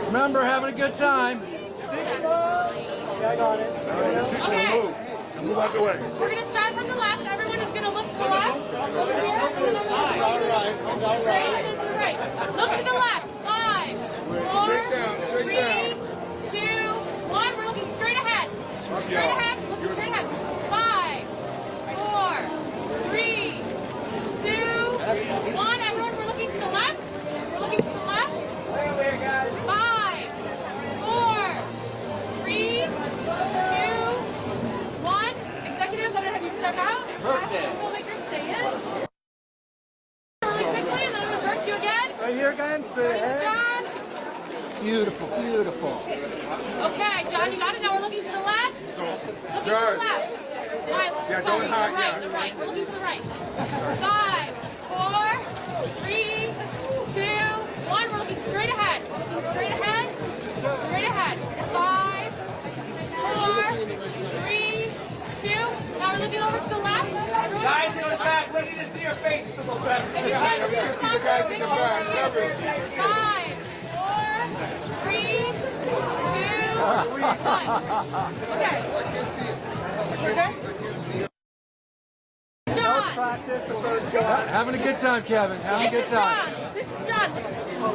Remember, having a good time. Yeah, I got it. Okay. Move out the way. We're going to start from the left. Everyone is going to look to the left. Over here. birthday. We'll make her stay in. Really quickly, and then I'm going to direct you again. Right here again, straight ahead. John. Beautiful, beautiful. Okay, John, you got it. Now we're looking to the left. Looking to the George. left. Right, Yeah, sorry, don't hide, the right, yeah. the right. We're looking to the right. 5, 4, 3, 2, 1. We're looking straight ahead. We're looking straight ahead. Straight ahead. 5, 4, 3, 2. Now we're looking over to the left. Everyone, Guys in the back, we need to see your faces a little better. if you can't see the top, guys in the back, never. 5, 4, 3, 2, 1. Okay. Okay. John. Practice the first John. Having a good time, Kevin. Having a good time. This is John.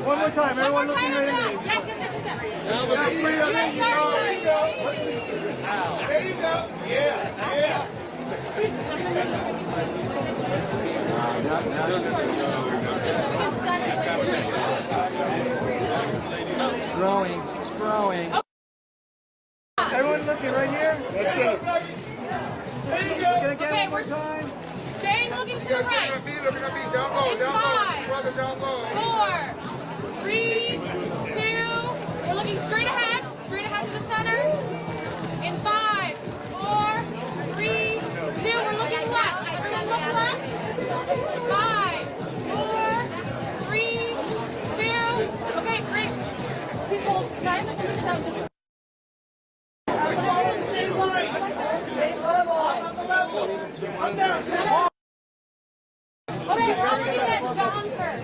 One more time. Everyone One more looking time, right John. at me. Yes, yes, yes, yes. There you go. Yeah, yeah. It's growing. It's growing. Everyone looking right here. That's it. Gonna get Okay, one more time. Stay looking to the right. Down low, down low. Brother, down low. 4, 3, 2. We're looking straight ahead to the center. In 5, 4, 3, 2. We're looking left. Everyone look left. 5, 4, 3, 2. Okay, great. Please hold. Guys, I'm going to sound just. Same line. Same level. I'm down. Okay, we're all looking at John first.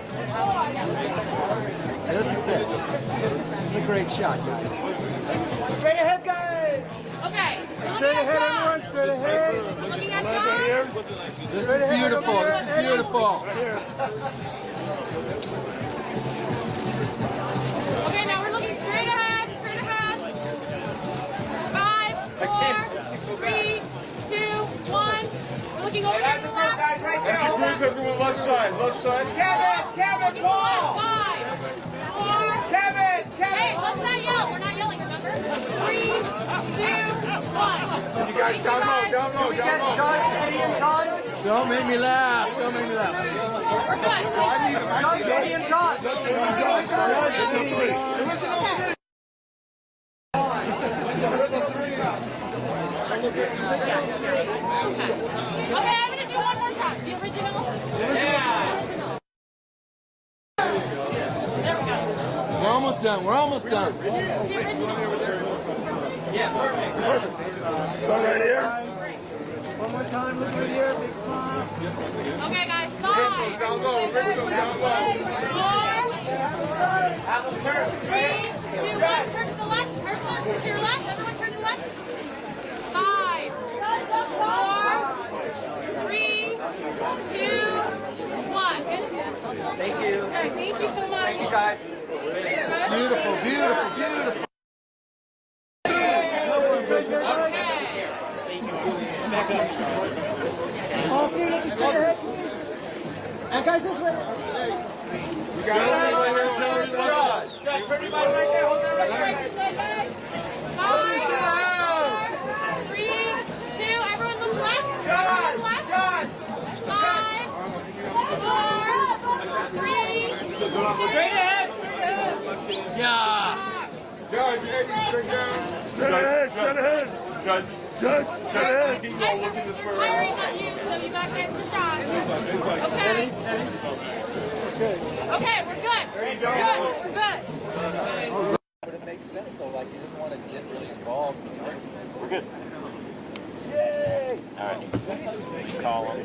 This is it. This is a great shot, guys. Straight ahead, guys. Okay, we're Straight looking ahead, at John. everyone. Straight ahead. We're looking at John. This is beautiful. This is beautiful. Okay, now we're looking straight ahead. Straight ahead. 5, 4, 3, 2, 1. We're looking over here to the left. Everyone left side. Left side. Kevin, Paul. 5, 4. Kevin. Hey, let's not yell. We're not yelling, remember? 3, 2, 1. You guys down low, down low, down low. Eddie and Todd. Don't make me laugh. Don't make me laugh. We're good. Eddie and Todd. Okay, I'm going to do one more shot. The original. Yeah. There we go. We're almost done. We're almost done. The original. Yeah, perfect. Start right here. One more time. Look right here. Big smile. Okay, guys. 5, Down low, remember go down low. 4, 3, 2, 1. Turn to the left. Ursula, to your left. Everyone turn to the left. 5, 4, 3, 2, 1. Thank you. Okay, thank you so much. Thank you, guys. Beautiful, beautiful, beautiful. All three of you straight ahead. And guys, this way. You got it right here. Guys, turn your mic right there. Hold that right there. 5, 4, 3, 2. Everyone look left. Everyone look left. 5, 4, 3, 2. Straight ahead. Yeah. Judge, Eddie, straight down. Straight ahead, straight ahead. Judge, straight ahead. It's firing at you, so you got to get your shot. Okay. Okay, we're good. There you go. We're good. But it makes sense though, like you just want to get really involved in the arguments. We're good. Yay! All right. Call them.